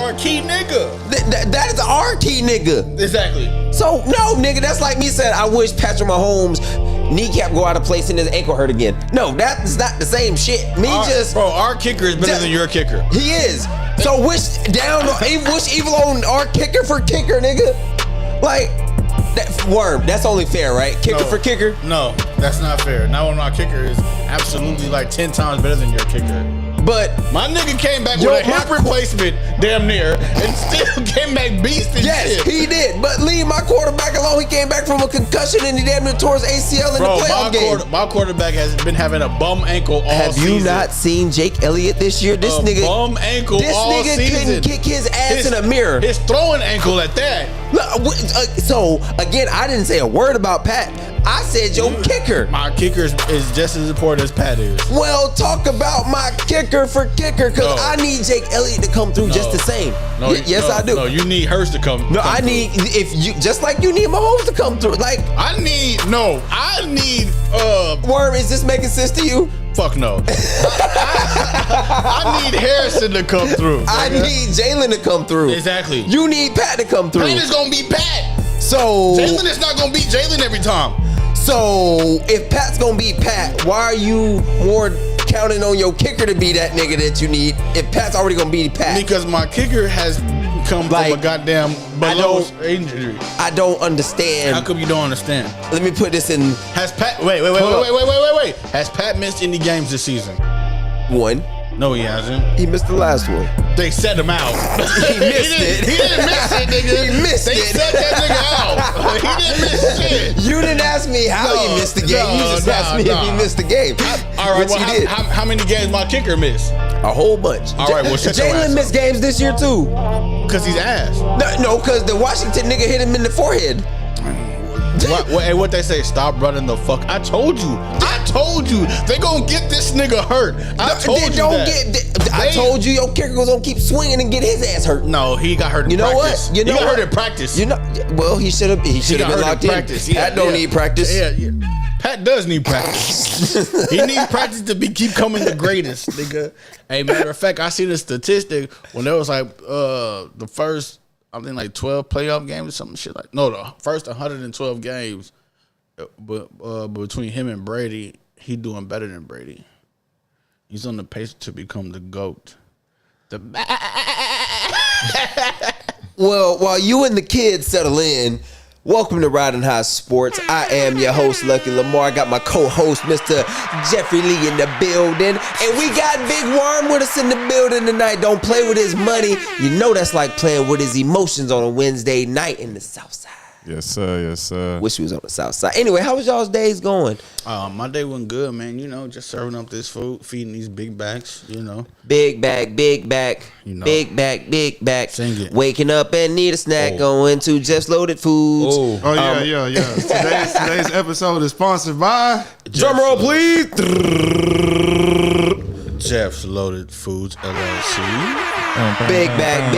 our key nigga. That is our key nigga. Exactly. So no, nigga, that's like me saying I wish Patrick Mahomes' kneecap go out of place and his ankle hurt again. No, that's not the same shit. Our kicker is better than your kicker. He is. So wish evil on our kicker for kicker, nigga. Like that Worm. That's only fair, right? Kicker for kicker. No, that's not fair. Now when our kicker is absolutely like 10 times better than your kicker. But my nigga came back with a hip replacement, damn near, and still came back beast and yes, shit. he did. But leave my quarterback alone. He came back from a concussion and he damn near tore his ACL in the playoff game. My quarterback has been having a bum ankle all season. Have you not seen Jake Elliott this year? This nigga bum ankle all season. This nigga couldn't kick his ass in a mirror. His throwing ankle at that. So again, I didn't say a word about Pat. I said your kicker. My kicker is just as important as Pat is. Well, talk about my kicker for kicker, because I need Jake Elliott to come through just the same. Yes, I do. No, you need Hurst to come. No, I need just like you need Mahomes to come through. Like I need. Worm, is this making sense to you? Fuck no. I need Harrison to come through. I need Jalen to come through. Exactly. You need Pat to come through. Pat is gonna be Pat. So Jalen is not gonna beat Jalen every time. So if Pat's gonna beat Pat, why are you more counting on your kicker to be that nigga that you need if Pat's already gonna beat Pat? Because my kicker has come from a goddamn injury. I don't understand. How come you don't understand? Let me put this in. Has Pat? Wait. Has Pat missed any games this season? One. No, he hasn't. He missed the last one. They set him out. He missed it. He didn't miss it, nigga. He missed it. They set that nigga out. He didn't miss shit. You didn't ask me how he missed the game. You just asked me if he missed the game. All right, well, how many games my kicker missed? A whole bunch. All right, well, Jalen missed games this year too. Because he's ass. No, because the Washington nigga hit him in the forehead. What they say? Stop running the fuck. I told you. They gonna get this nigga hurt. I told you your kicker was gonna keep swinging and get his ass hurt. No, he got hurt in practice. He got hurt in practice. Well, he should have been locked in. Pat don't need practice. Yeah. Pat does need practice. He needs practice to keep coming the greatest, nigga. Hey, matter of fact, I seen a statistic when there was like the first, I think like 12 playoff games or something shit like. No, the first 112 games, but between him and Brady, he doing better than Brady. He's on the pace to become the GOAT. Well, while you and the kids settle in, welcome to Riding High Sports. I am your host, Lucky Lamar. I got my co-host, Mr. Jeffrey Lee, in the building. And we got Big Worm with us in the building tonight. Don't play with his money. You know that's like playing with his emotions on a Wednesday night in the South Side. Yes, sir. Yes, sir. Wish we was on the South Side. Anyway, how was y'all's days going? My day went good, man. You know, just serving up this food, feeding these big backs, you know. Big back. You know. Big back. Sing it. Waking up and need a snack. Going to Just Loaded Foods. Yeah. Today's episode is sponsored by... Drum roll, please. Jeff's Loaded Foods, LLC. Big back.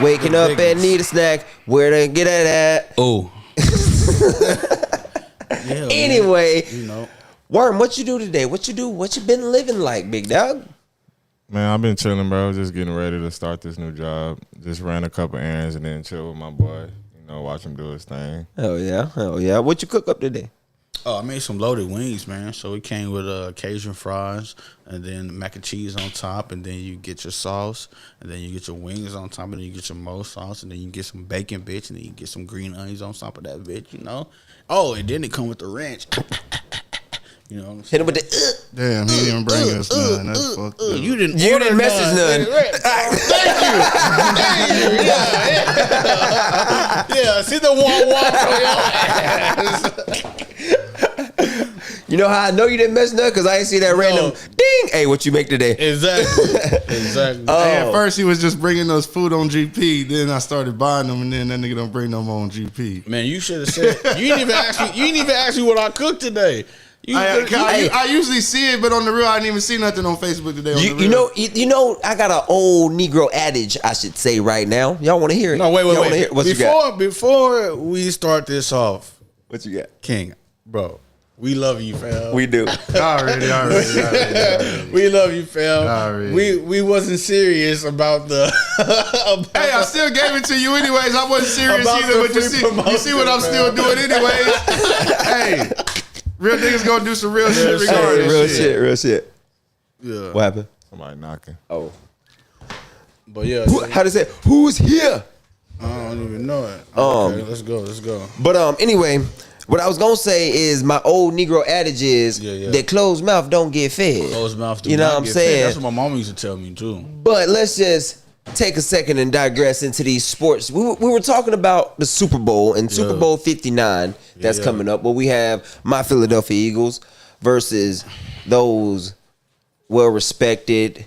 Waking up and need a snack. Where to get it at? Oh. Anyway, man, you know. Worm, what you do today? What you been living like, big dog? Man, I've been chilling, bro. Just getting ready to start this new job. Just ran a couple errands and then chill with my boy. You know, watch him do his thing. Hell yeah. What you cook up today? Oh, I made some loaded wings, man. So it came with Cajun fries and then mac and cheese on top, and then you get your sauce, and then you get your wings on top, and then you get your mo sauce, and then you get some bacon, bitch, and then you get some green onions on top of that, bitch, you know? Oh, and then it come with the ranch. You know what I'm saying? Hit him with the Damn, he didn't bring us none. That's fucked up. You didn't message none. Thank you. Yeah, see the one. You know how I know you didn't mess none? Because I ain't see that random ding. Hey, what you make today? Exactly. Hey, at first he was just bringing us food on GP. Then I started buying them, and then that nigga don't bring no more on GP. Man, you should have said. You didn't even ask me what I cooked today. I usually see it, but on the real, I didn't even see nothing on Facebook today. You know, I got an old Negro adage, I should say right now. Y'all want to hear it? No, wait. What you got? Before we start this off, what you got, King, bro? We love you, fam. We do. Already. We love you, fam. Already. We wasn't serious about the. Hey, I still gave it to you anyways. I wasn't serious About either, the but you free see what I'm promotion, still doing anyways. Hey, real niggas gonna do some real shit regardless. Real shit. Yeah. What happened? Somebody knocking. Oh. But yeah. How does it? Who's here? I don't even know it. Okay, let's go. But anyway, what I was gonna say is my old Negro adage is that closed mouth don't get fed. Closed mouth do You know not what I'm get saying? fed. That's what my mom used to tell me too. But let's just take a second and digress into these sports. We were talking about the Super Bowl and Super Bowl 59 that's coming up, where we have my Philadelphia Eagles versus those well-respected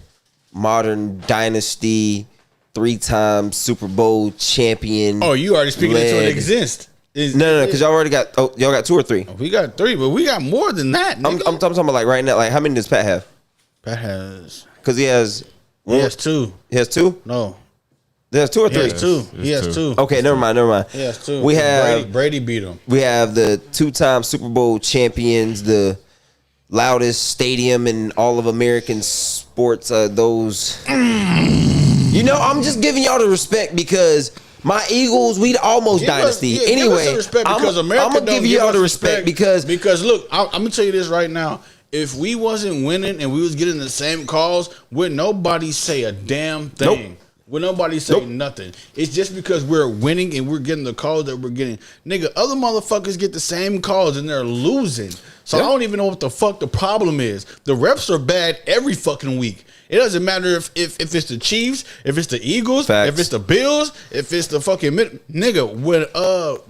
modern dynasty 3-time Super Bowl champion. Oh, you already speaking into it exist. No, because y'all already got. Oh, y'all got 2 or 3. We got 3, but we got more than that. I'm talking about like right now. Like how many does Pat have? Pat has. Because he has 2. He has 2. No, He has 2 or 3. he has 2. He has 2. Okay, never mind. He has 2. We have Brady beat him. We have the 2-time Super Bowl champions, the loudest stadium in all of American sports. Those, you know, I'm just giving y'all the respect because my Eagles, we almost dynasty. Anyway, give us the respect because America I'm gonna don't give y'all the respect because look, I'm gonna tell you this right now. If we wasn't winning and we was getting the same calls, would nobody say a damn thing? Nope. Would nobody say nothing? It's just because we're winning and we're getting the calls that we're getting. Nigga, other motherfuckers get the same calls and they're losing. So I don't even know what the fuck the problem is. The refs are bad every fucking week. It doesn't matter if it's the Chiefs, if it's the Eagles, if it's the Bills, if it's the fucking nigga when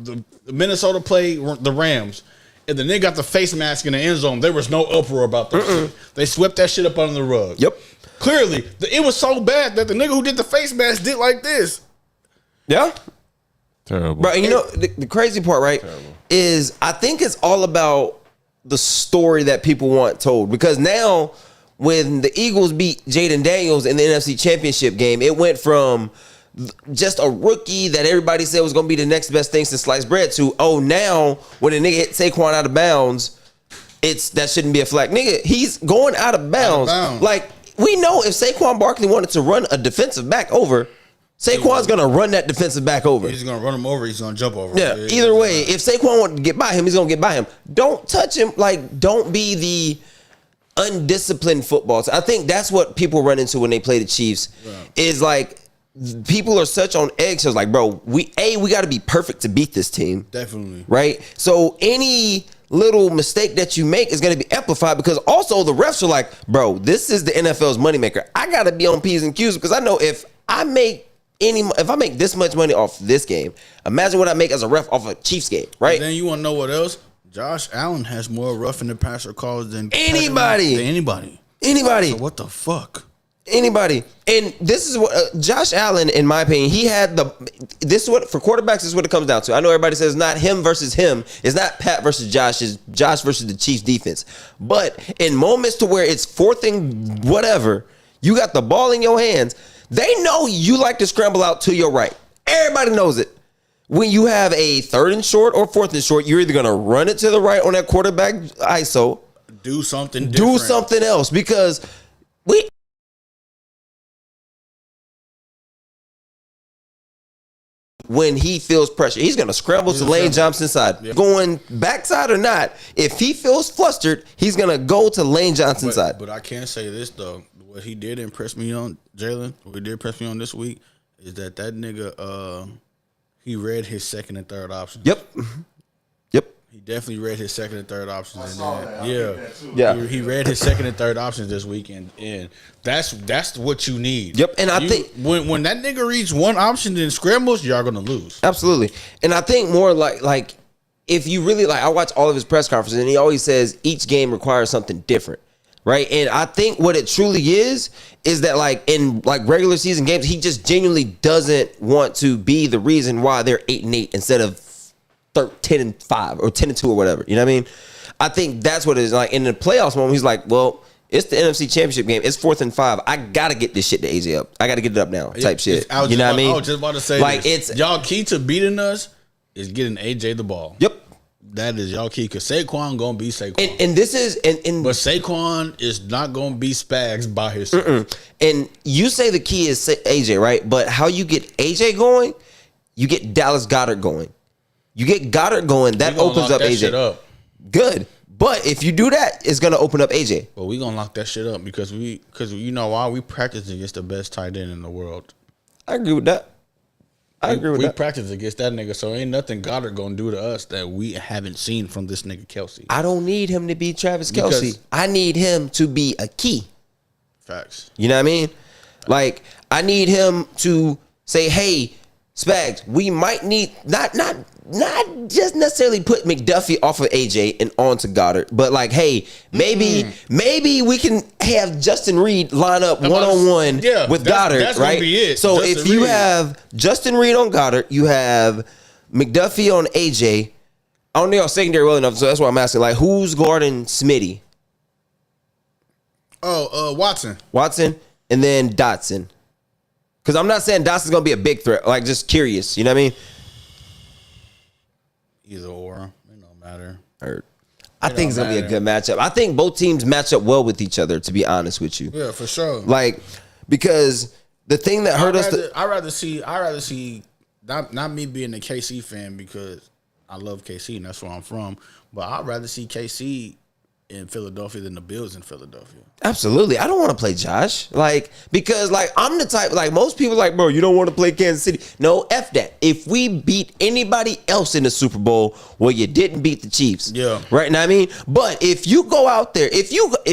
the Minnesota play the Rams. And the nigga got the face mask in the end zone. There was no uproar about that shit. They swept that shit up under the rug. Yep. Clearly, it was so bad that the nigga who did the face mask did like this. Yeah. Terrible. Bro, and you know, the crazy part, right, is I think it's all about the story that people want told. Because now, when the Eagles beat Jaden Daniels in the NFC Championship game, it went from just a rookie that everybody said was going to be the next best thing since sliced bread to, oh, now when a nigga hit Saquon out of bounds, that shouldn't be a flag. Nigga, he's going out of bounds. Like, we know if Saquon Barkley wanted to run a defensive back over, Saquon's going to run that defensive back over. He's going to run him over. He's going to jump over. Yeah, either way, if Saquon wanted to get by him, he's going to get by him. Don't touch him. Like, don't be the undisciplined football. So I think that's what people run into when they play the Chiefs is like, people are such on eggshells. Like, bro, we got to be perfect to beat this team. Definitely. Right? So any little mistake that you make is going to be amplified because also the refs are like, bro, this is the NFL's moneymaker. I got to be on P's and Q's because I know if I make this much money off this game, imagine what I make as a ref off a Chiefs game, right? And then you want to know what else? Josh Allen has more roughing the passer calls than anybody. So what the fuck? Anybody. And this is what Josh Allen, in my opinion, he had this is what for quarterbacks is what it comes down to. I know everybody says not him versus him. It's not Pat versus Josh. It's Josh versus the Chiefs defense. But in moments to where it's 4th and whatever, you got the ball in your hands. They know you like to scramble out to your right. Everybody knows it. When you have a 3rd and short or 4th and short, you're either going to run it to the right on that quarterback ISO. Do something different. Do something else because when he feels pressure, he's going to scramble to Lane Johnson's side. Yep. Going backside or not, if he feels flustered, he's going to go to Lane Johnson's side. But I can't say this, though. What he did impress me on, Jalen, what he did impress me on this week is that nigga, he read his 2nd and 3rd options. Yep. He definitely read his 2nd and 3rd options. He read his 2nd and 3rd options this weekend, and that's what you need. Yep, and I think when that nigga reads one option and scrambles, y'all gonna lose. Absolutely, and I think more like if you really I watch all of his press conferences, and he always says each game requires something different, right? And I think what it truly is that like in like regular season games, he just genuinely doesn't want to be the reason why they're 8-8 instead of 10-5 or 10-2 or whatever. You know what I mean? I think that's what it is. Like in the playoffs moment, he's like, well, it's the NFC Championship game. It's 4th and 5. I gotta get this shit to AJ up. I gotta get it up now. Type shit. You know what I mean? I was just about to say, like this. Y'all key to beating us is getting AJ the ball. Yep. That is y'all key because Saquon gonna be Saquon, And this is but Saquon is not gonna be Spags by himself. and you say the key is AJ, right? But how you get AJ going? You get Dallas Goedert going. You get Goddard going. That opens up AJ. Shit up. Good. But if you do that, it's gonna open up AJ. Well, we gonna lock that shit up because you know why we practice against the best tight end in the world. I agree with that. We practice against that nigga, so ain't nothing Goddard gonna do to us that we haven't seen from this nigga Kelsey. I don't need him to be Travis Kelce. I need him to be a key. Facts. You know what I mean? Like, I need him to say, hey, Spags, we might need not just necessarily put McDuffie off of AJ and onto Goddard, but like, hey, maybe we can have Justin Reed line up one-on-one with Goddard, that's right? Gonna be it. So Justin if you Reed. have Justin Reed on Goddard, you have McDuffie on AJ. I don't know y'all secondary well enough, so that's why I'm asking. Like, who's guarding Smitty? Watson, and then Dotson. Because I'm not saying Dotson's going to be a big threat. Like, just curious. You know what I mean? Either or. It don't matter. I think it's going to be a good matchup. I think both teams match up well with each other, to be honest with you. Yeah, for sure. Like, because the thing that hurt us... I'd rather see, not me being a KC fan because I love KC and that's where I'm from, but I'd rather see KC in Philadelphia than the Bills in Philadelphia. Absolutely. I don't want to play Josh. Like, because like I'm the type, like most people like, bro, you don't want to play Kansas City. No, F that. If we beat anybody else in the Super Bowl, well, you didn't beat the Chiefs. Yeah. Right? Know what I mean? But if you go out there, if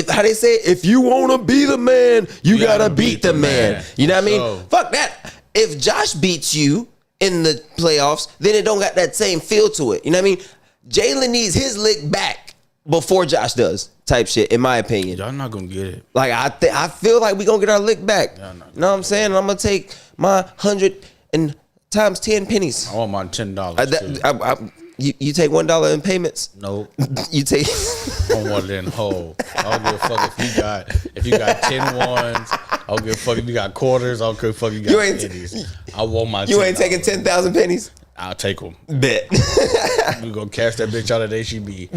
how they say, if you want to be the man, you gotta beat the man. You know what I mean? So, fuck that. If Josh beats you in the playoffs, then it don't got that same feel to it. You know what I mean? Jalen needs his lick back before Josh does, type shit, in my opinion. y'all not gonna get it. Like, I feel like we gonna get our lick back. You know what I'm saying? I'm gonna take my 100 and times 10 pennies. I want my $10. You take $1 in payments? No. You take... I want it in whole. I don't give a fuck if you got 10 ones. I don't give a fuck if you got quarters. I don't give a fuck if you got pennies. I want my $10. You ain't taking 10,000 pennies? I'll take them. Bet. We gonna cash that bitch out of HEB.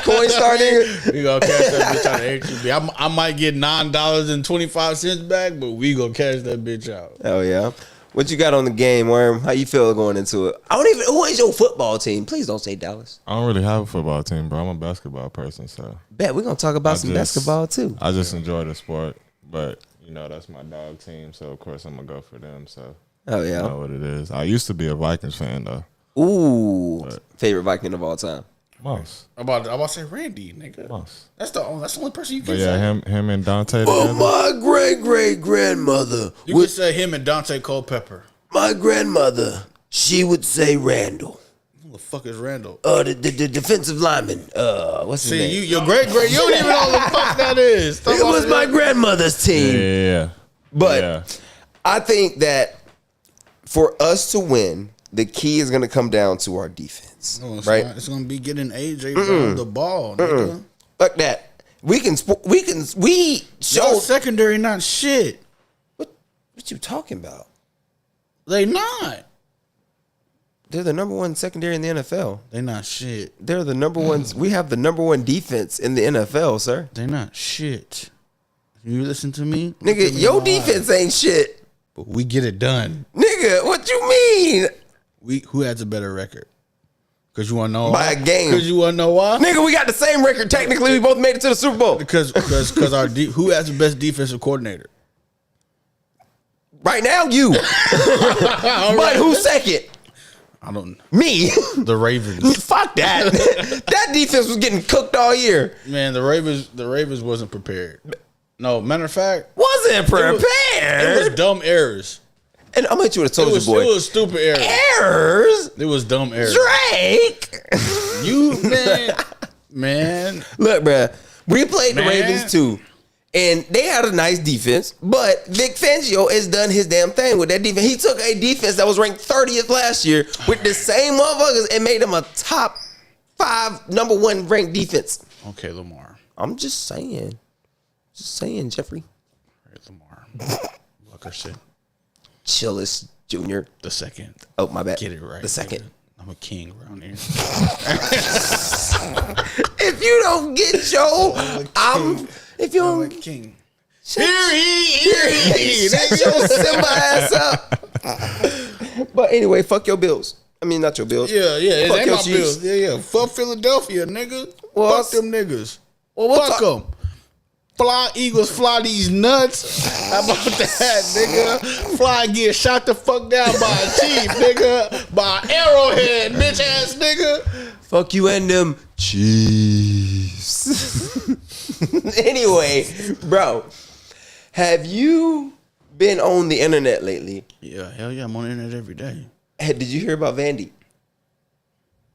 Coinstar, nigga. We gonna cash that bitch out of HEB. I might get $9.25 back, but we gonna cash that bitch out. Oh yeah. What you got on the game, Worm? How you feel going into it? Who is your football team? Please don't say Dallas. I don't really have a football team, bro. I'm a basketball person, so. Bet we're gonna talk about some basketball too. I just enjoy the sport, but you know that's my dog team, so of course I'm gonna go for them. So. Oh yeah. You know what it is. I used to be a Vikings fan though. Ooh, favorite Viking of all time. Moss. I'm about to say Randy, nigga. Moss. That's the only person you can But say. yeah, him and Dante together. Oh, my great grandmother. You could say him and Dante Culpepper. My grandmother, she would say Randall. Who the fuck is Randall? The defensive lineman. What's his name? See, your great, you don't even know what the fuck that is. It was my grandmother's team. Yeah. But I think that for us to win, the key is going to come down to our defense, right? It's going to be getting AJ the ball, nigga. Fuck that. We showed Y'all secondary not shit. What you talking about? They not. They're the number one secondary in the NFL. They not shit. They're the number ones. We have the number one defense in the NFL, sir. They not shit. You listen to me? Nigga, your defense ain't shit. But we get it done. Nigga, what you mean? Who has a better record? Because you want to know By a game. Because you want to know why? Nigga, we got the same record. Technically, we both made it to the Super Bowl. Because who has the best defensive coordinator? Right now, you. But who's second? I don't. Me. The Ravens. Fuck that. That defense was getting cooked all year. Man, the Ravens wasn't prepared. No, matter of fact, wasn't prepared. It was dumb errors. And I'm gonna hit you with a soldier boy. It was stupid errors. Errors. It was dumb errors. Drake. You man. Look, bruh. We played the Ravens too. And they had a nice defense, but Vic Fangio has done his damn thing with that defense. He took a defense that was ranked 30th last year with the same motherfuckers and made them a top 5 number 1 ranked defense. Okay, Lamar. I'm just saying. Just saying, Jeffrey. Right, Lamar. Luckerson. Chillis Jr. The second. Oh, my bad. Get it right. The second. Nigga. I'm a king around here. If you don't get your, if you I'm a don't, king. shut your Simba ass up. But anyway, fuck your Bills. I mean, not your Bills. Yeah, it Fuck ain't your my Chiefs. bills. Yeah. Fuck Philadelphia, nigga. Well, Fuck them niggas. Well, Fuck them. Fly Eagles, fly these nuts. How about that, nigga? Fly and get shot the fuck down by a chief, nigga. By an arrowhead, bitch ass nigga. Fuck you and them Chiefs. Anyway, bro, have you been on the internet lately? Yeah, hell yeah, I'm on the internet every day. Did you hear about Vandy?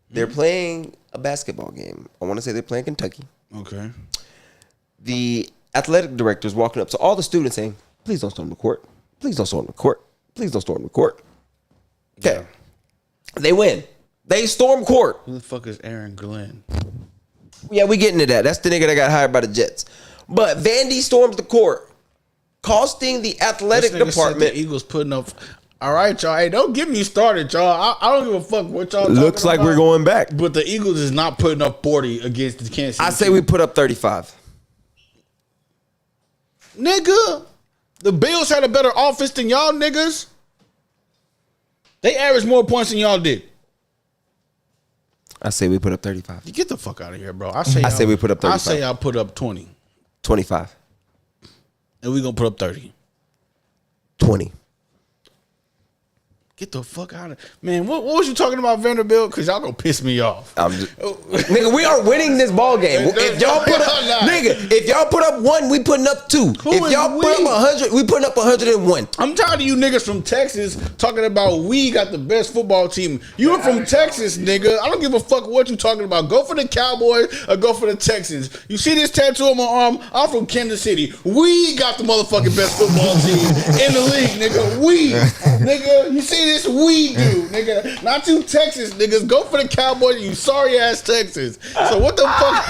They're playing a basketball game. I want to say they're playing Kentucky. Okay. The athletic director is walking up to all the students saying, please don't storm the court. Please don't storm the court. Please don't storm the court. Okay. Yeah. They win. They storm court. Who the fuck is Aaron Glenn? Yeah, we getting to that. That's the nigga that got hired by the Jets. But Vandy storms the court, costing the athletic department. The Eagles putting up. All right, y'all. Hey, don't get me started, y'all. I don't give a fuck what y'all. Looks like we're going back. But the Eagles is not putting up 40 against the Kansas City. I say we put up 35. Nigga, the Bills had a better offense than y'all niggas. They averaged more points than y'all did. I say we put up 35. You get the fuck out of here, bro. I say we put up 35. I say I'll put up 20. 25. And we gonna put up 30. 20. Get the fuck out of man. What was you talking about, Vanderbilt? Because y'all gonna piss me off. Nigga, we are winning this ball game. If y'all put up, nigga, if y'all put up 1, we putting up 2. If y'all put up 100, we putting up 101. I'm tired of you niggas from Texas talking about we got the best football team. You are from Texas, nigga. I don't give a fuck what you talking about. Go for the Cowboys or go for the Texans. You see this tattoo on my arm? I'm from Kansas City. We got the motherfucking best football team in the league, nigga. We, nigga. You see this? We do, nigga. Not you Texas niggas. Go for the Cowboys, you sorry ass Texans. So what the fuck?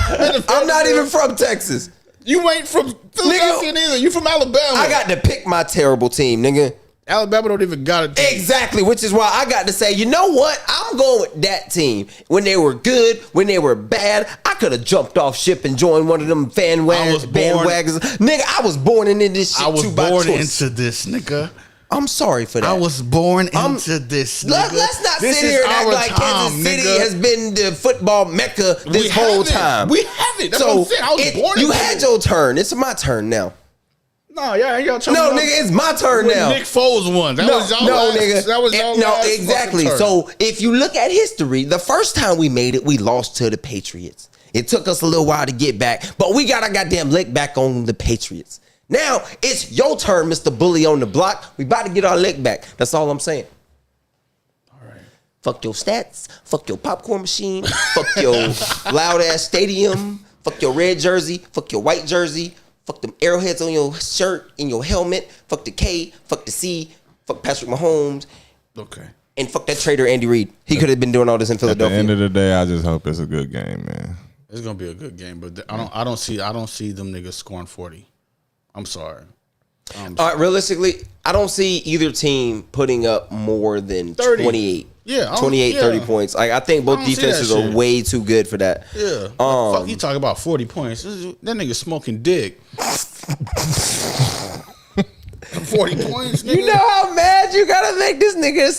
I'm not even from Texas. You ain't from Philadelphia either. You from Alabama. I got to pick my terrible team, nigga. Alabama don't even got a team. Exactly, which is why I got to say, you know what? I'm going with that team. When they were good, when they were bad, I could have jumped off ship and joined one of them bandwagons. Nigga, I was born into this shit. I was born into this, nigga. I'm sorry for that. I was born into this, nigga. Let's not sit here and act like Kansas City has been the football mecca this whole time. We haven't. That's what I'm saying. I was born into You had your turn. It's my turn now. No, yeah, y'all turn. No, nigga, it's my turn now. Nick Foles won. That was y'all no, last, nigga. That was y'all no, last exactly. So if you look at history, the first time we made it, we lost to the Patriots. It took us a little while to get back, but we got our goddamn lick back on the Patriots. Now it's your turn, Mr. Bully on the block. We about to get our lick back. That's all I'm saying. All right. Fuck your stats. Fuck your popcorn machine. Fuck your loud ass stadium. Fuck your red jersey. Fuck your white jersey. Fuck them arrowheads on your shirt and your helmet. Fuck the K. Fuck the C. Fuck Patrick Mahomes. Okay. And fuck that traitor Andy Reid. He could have been doing all this in Philadelphia. At the end of the day, I just hope it's a good game, man. It's gonna be a good game, but I don't see them niggas scoring 40. I'm sorry. All right, realistically, I don't see either team putting up more than 30. 28. Yeah, 28, 30 points. Like, I think both defenses are way too good for that. Yeah. Fuck, you talking about 40 points. That nigga smoking dick. 40 points, nigga. You know how mad you gotta make this nigga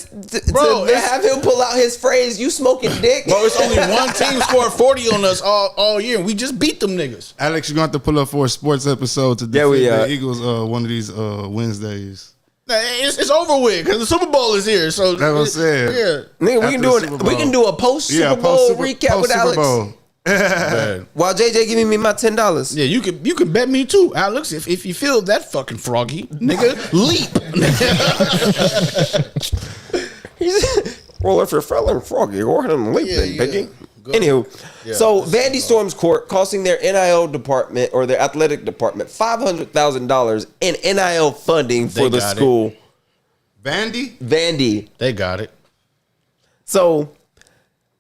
to have him pull out his phrase, you smoking dick? Bro, it's only one team scored 40 on us all year, and we just beat them niggas. Alex, you're going to have to pull up for a sports episode to defend the Eagles one of these Wednesdays. It's over with because the Super Bowl is here. So that's what I'm saying. Yeah, nigga, we can do a post Super Bowl recap with Alex. While JJ giving me my $10. Yeah, you can bet me too, Alex. If you feel that fucking froggy, nigga, leap. Well, if you're feeling froggy, go ahead and leap, then, Piggy. Anywho, so Vandy storms court, costing their NIL department or their athletic department $500,000 in NIL funding for the school. Vandy. They got it. So,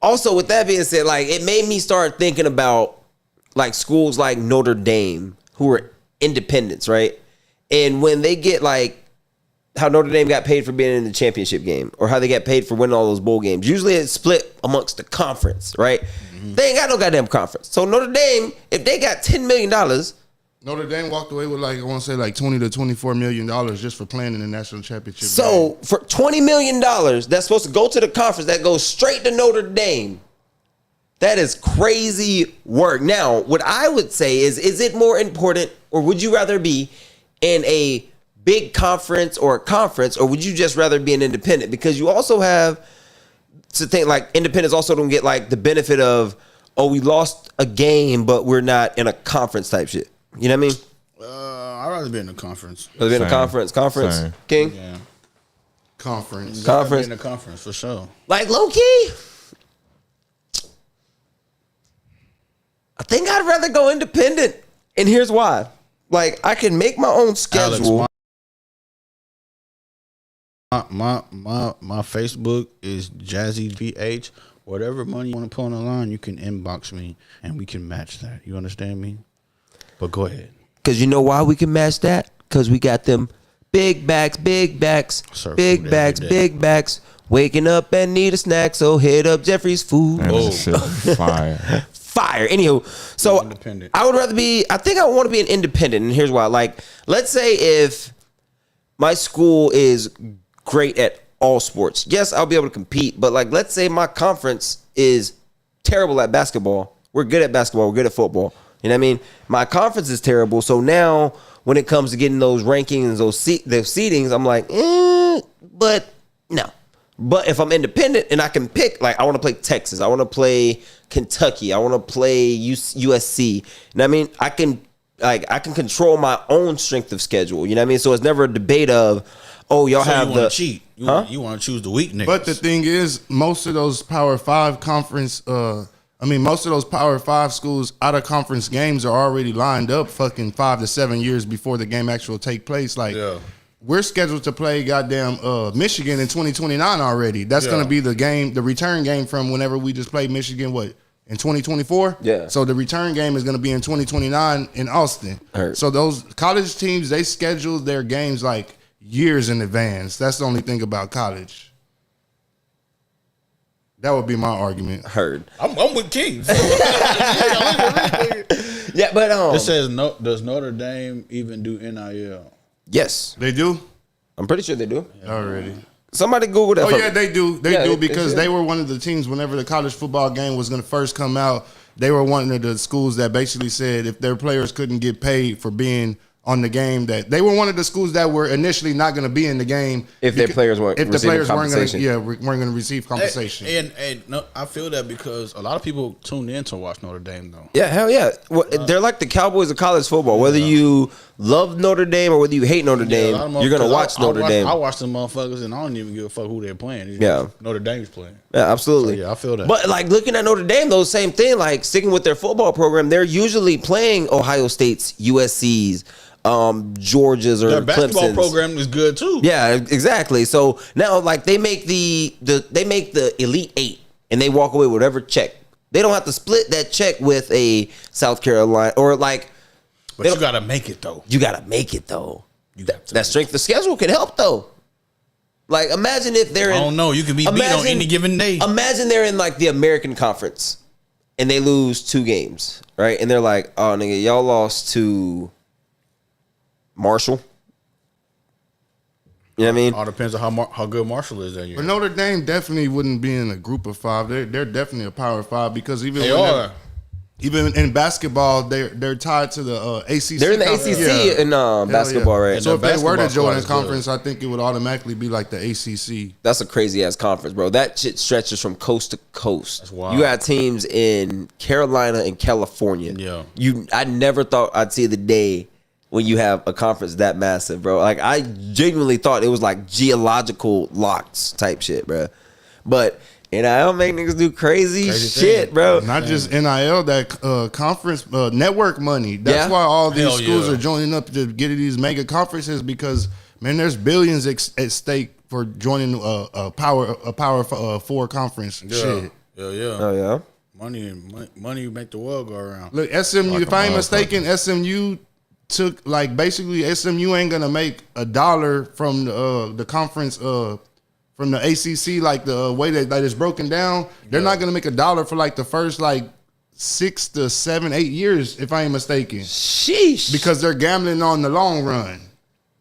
also with that being said, like, it made me start thinking about like schools like Notre Dame who are independents, right? And when they get like how Notre Dame got paid for being in the championship game or how they got paid for winning all those bowl games. Usually it's split amongst the conference, right? Mm-hmm. They ain't got no goddamn conference. So Notre Dame, if they got $10 million, Notre Dame walked away with I want to say $20 to $24 million just for playing in the national championship. So for $20 million, that's supposed to go to the conference that goes straight to Notre Dame. That is crazy work. Now, what I would say is it more important, or would you rather be in a big conference or a conference, or would you just rather be an independent? Because you also have to think like independents also don't get like the benefit of, we lost a game, but we're not in a conference type shit. You know what I mean? I'd rather be in a conference. Rather be in a conference. Same. King? Yeah. Conference. Conference. In a conference for sure. Like low key, I think I'd rather go independent. And here's why. Like I can make my own schedule. Alex, my Facebook is JazzyBH. Whatever money you want to put on the line, you can inbox me and we can match that. You understand me? But go ahead. Because you know why we can match that? Because we got them big backs, Serve big food backs, every day. big backs. Waking up and need a snack, so hit up Jeffrey's Food. Man, this shit fire. Fire. Anywho, so Independent. I would rather be, I think I want to be an independent. And here's why. Like, let's say if my school is great at all sports. Yes, I'll be able to compete. But like, let's say my conference is terrible at basketball. We're good at basketball. We're good at football. You know what I mean? My conference is terrible. So now when it comes to getting those rankings, those seedings, I'm like, but no. But if I'm independent and I can pick, like I want to play Texas, I want to play Kentucky, I want to play USC. You know what I mean? I can control my own strength of schedule. You know what I mean? So it's never a debate of, y'all So have you the want to cheat. You want to choose the weak niggas. But the thing is, most of those Power 5 conference, most of those Power 5 schools out of conference games are already lined up fucking 5 to 7 years before the game actually take place. Like, we're scheduled to play goddamn Michigan in 2029 already. That's going to be the game, the return game from whenever we just played Michigan, in 2024? Yeah. So the return game is going to be in 2029 in Austin. Heard. So those college teams, they schedule their games like years in advance. That's the only thing about college. That would be my argument. Heard. I'm with King. Yeah, but It says, does Notre Dame even do NIL? yes, They do? I'm pretty sure they do. Already. Somebody Google that. Oh, yeah, they do. They do because should. they were one of the teams whenever the college football game was going to first come out. They were one of the schools that basically said if their players couldn't get paid for being on the game, that they were one of the schools that were initially not going to be in the game If their players weren't weren't going compensation. to weren't going to receive compensation. And no, I feel that because a lot of people tune in to watch Notre Dame though. Yeah, hell yeah. Well, they're like the Cowboys of college football. Whether you love Notre Dame or whether you hate Notre Dame, you're going to watch Notre Dame. I watch them motherfuckers and I don't even give a fuck who they're playing. Yeah. Notre Dame's playing. Yeah, absolutely. So, yeah, I feel that. But like looking at Notre Dame, though, same thing. Like sticking with their football program, they're usually playing Ohio State's, USC's, Georgia's, or Their basketball Clemson's program is good too. Yeah, exactly. So now, like they make the Elite Eight, and they walk away with whatever check. They don't have to split that check with a South Carolina or like. But you gotta make it though. You gotta make it though. That strength of schedule can help though. Like imagine if they're in. I don't know. You can be beat on any given day. Imagine they're in like the American Conference, and they lose 2 games, right? And they're like, "Oh, nigga, y'all lost to Marshall." You know what I mean? All depends on how good Marshall is that year. But Notre Dame definitely wouldn't be in a group of 5. They're definitely a Power 5 because even even in basketball, they're tied to the ACC. They're in the ACC in basketball, right? So if they were to join a is conference, I think it would automatically be like the ACC. That's a crazy ass conference, bro. That shit stretches from coast to coast. That's wild. You got teams in Carolina and California. Yeah. I never thought I'd see the day when you have a conference that massive, bro. Like I genuinely thought it was like geological locks type shit, bro. But NIL make niggas do crazy shit, thing. bro. Not just NIL, that conference network money. That's why all these schools are joining up to get these mega conferences because man, there's billions at stake for joining a power 4 conference. Shit. Yeah. Oh yeah. Money make the world go around. Look, SMU. If I ain't mistaken, SMU took like basically SMU ain't gonna make $1 from the conference from the ACC, like the way that it's broken down. They're not gonna make $1 for like the first like 6 to 7, 8 years, if I ain't mistaken. Sheesh. Because they're gambling on the long run.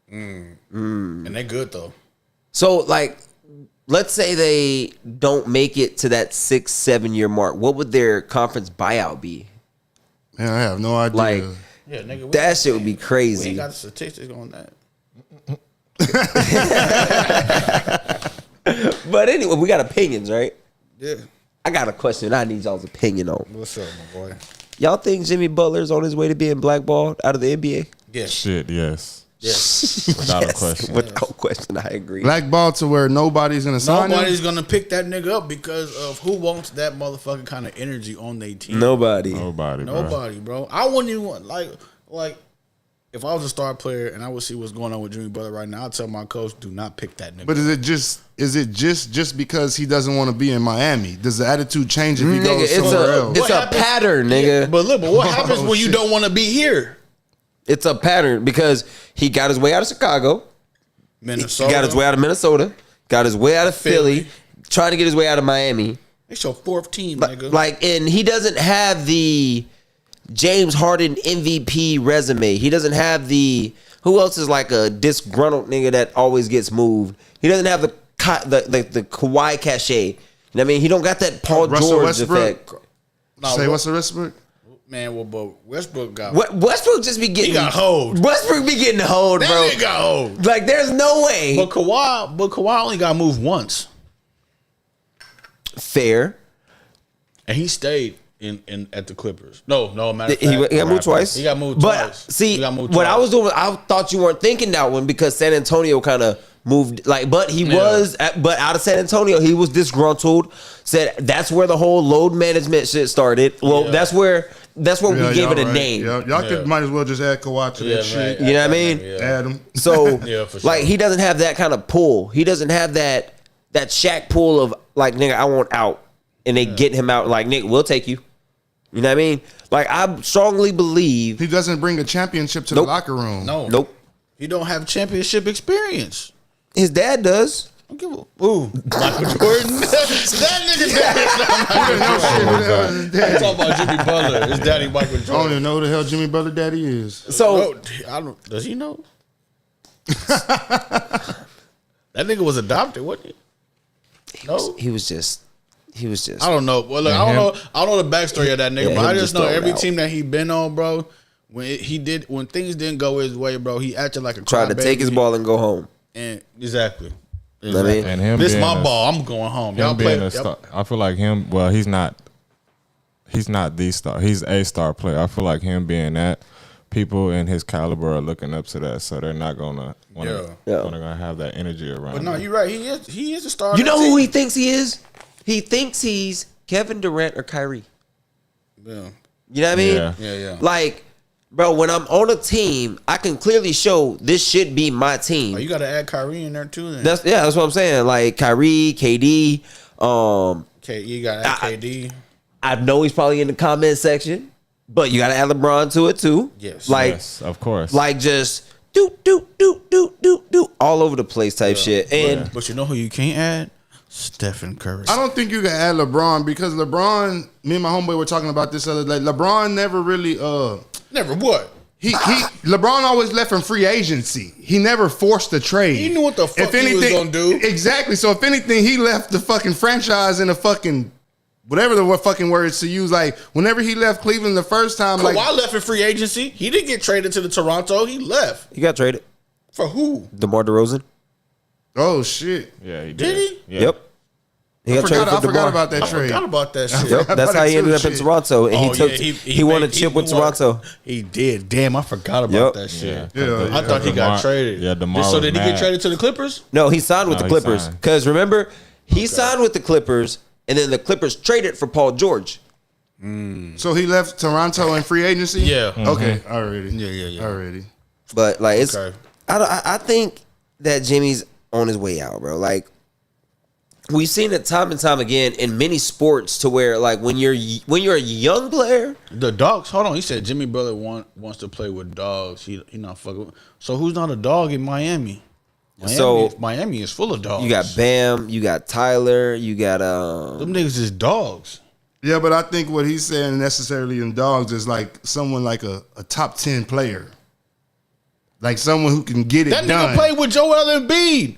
And they good though. So like, let's say they don't make it to that 6-7 year mark. What would their conference buyout be? Man, I have no idea. Like, Yeah, nigga. that shit would be We crazy. ain't got the statistics on that. But anyway, we got opinions, right? Yeah. I got a question I need y'all's opinion on. What's up, my boy? Y'all think Jimmy Butler's on his way to being blackballed out of the NBA? Yes. Shit, yes. Yes. Without a question. Without question, I agree. blackball to where nobody's gonna sign him. Nobody's gonna pick that nigga up because of who wants that motherfucking kind of energy on their team. Nobody. Nobody, Bro. I wouldn't even want like if I was a star player and I would see what's going on with Jimmy Butler right now, I'd tell my coach, do not pick that nigga. But is it just because he doesn't want to be in Miami? Does the attitude change if he Nigga, goes somewhere else? it's a pattern, nigga. But look, what happens when you don't want to be here? It's a pattern because he got his way out of Chicago. Minnesota. He got his way out of Minnesota. Got his way out of Philly. Trying to get his way out of Miami. It's your fourth team, nigga. Like, and he doesn't have the James Harden MVP resume. He doesn't have the who else is like a disgruntled nigga that always gets moved. He doesn't have the Kawhi cachet. You know what I mean? He don't got that Paul Russell George Westbrook? effect. What's the Westbrook? Man, well, but Westbrook got Westbrook just be getting. he got hold. Westbrook be getting hold, That bro. nigga got hold. Like, there's no way. But Kawhi only got moved once, Fair. and he stayed in at the Clippers. No, matter of He fact, got moved twice. He got moved but twice. see, He got moved what twice. I was doing, I thought you weren't thinking that one because San Antonio kind of moved. Like, but he was, but out of San Antonio, he was disgruntled. Said that's where the whole load management shit started. Well, Yeah. that's where we gave y'all it a right. name. Y'all might as well just add Kawhi to that shit. You know what I mean? Yeah. Add him. So, Yeah, for sure. like, he doesn't have that kind of pull. He doesn't have that Shaq pull of like, nigga, I want out, and they get him out. Like, nigga, we'll take you. You know what I mean? Like, I strongly believe He doesn't bring a championship to Nope. the locker room. No, Nope. He don't have championship experience. his dad does. Don't give a ooh, Michael Jordan. That nigga daddy. I'm talking about Jimmy Butler. His daddy Michael I don't Jordan. even know who the hell Jimmy Butler daddy is. So I don't. Does he know? That nigga was adopted, wasn't he? No, he was just. I don't know. Well, look, I don't know the backstory of that nigga, Yeah, but I him just just know throwing every out. team that he been on, bro. When things didn't go his way, bro, he acted like a Tried to take his ball and go home. And exactly. I mean, And him This being my a- ball. I'm going home. Y'all Him being play. a star, I feel like him. Well, he's not the star. He's a star player. I feel like him being that, people in his caliber are looking up to that, so they're not gonna gonna have that energy around. But no, him. you're right. He is a star. you of know that who he team. thinks he is? He thinks he's Kevin Durant or Kyrie. Yeah. You know what I mean? Yeah. Like, bro, when I'm on a team, I can clearly show this should be my team. Oh, you got to add Kyrie in there too. Then That's what I'm saying. Like Kyrie, KD. okay, you got to add KD. I know he's probably in the comment section, but you got to add LeBron to it too. Yes. Like, Yes, of course. like just do all over the place type shit. And But you know who you can't add? Stephen Curry. I don't think you can add LeBron because LeBron, me and my homeboy were talking about this other day. LeBron never really Never what? LeBron always left from free agency. He never forced a trade. He knew what the fuck he was gonna do. Exactly. So if anything, he left the fucking franchise in a fucking whatever the fucking words to use. Like whenever he left Cleveland the first time, Kawhi like left in free agency. He didn't get traded to the Toronto. He left. he got traded. For who? DeMar DeRozan. oh shit. yeah, he Did he? Yeah. Yep. He got traded I for forgot DeMar. about that I trade. forgot about that shit. Yep, that's how he ended up in Toronto, and he won a chip with Toronto. He did. Damn, I forgot about Yep. that shit. Yeah. I thought he got traded. Yeah, DeMar So was did he get mad. traded to the Clippers? No, he signed with No, the he Clippers. signed. Because remember, he signed with the Clippers, and then the Clippers traded for Paul George. So he left Toronto in free agency. Yeah. Okay. Already. Yeah. Already. But like, it's Okay. I think that Jimmy's on his way out, bro. Like, we've seen it time and time again in many sports to where like when you're a young player, the dogs. Hold on, he said Jimmy Butler wants to play with dogs. He not fucking with. So who's not a dog in Miami? Miami is full of dogs. You got Bam, you got Tyler, you got them niggas is dogs. Yeah, but I think what he's saying necessarily in dogs is like someone like a top 10 player. Like someone who can get it done. That nigga played with Joel Embiid.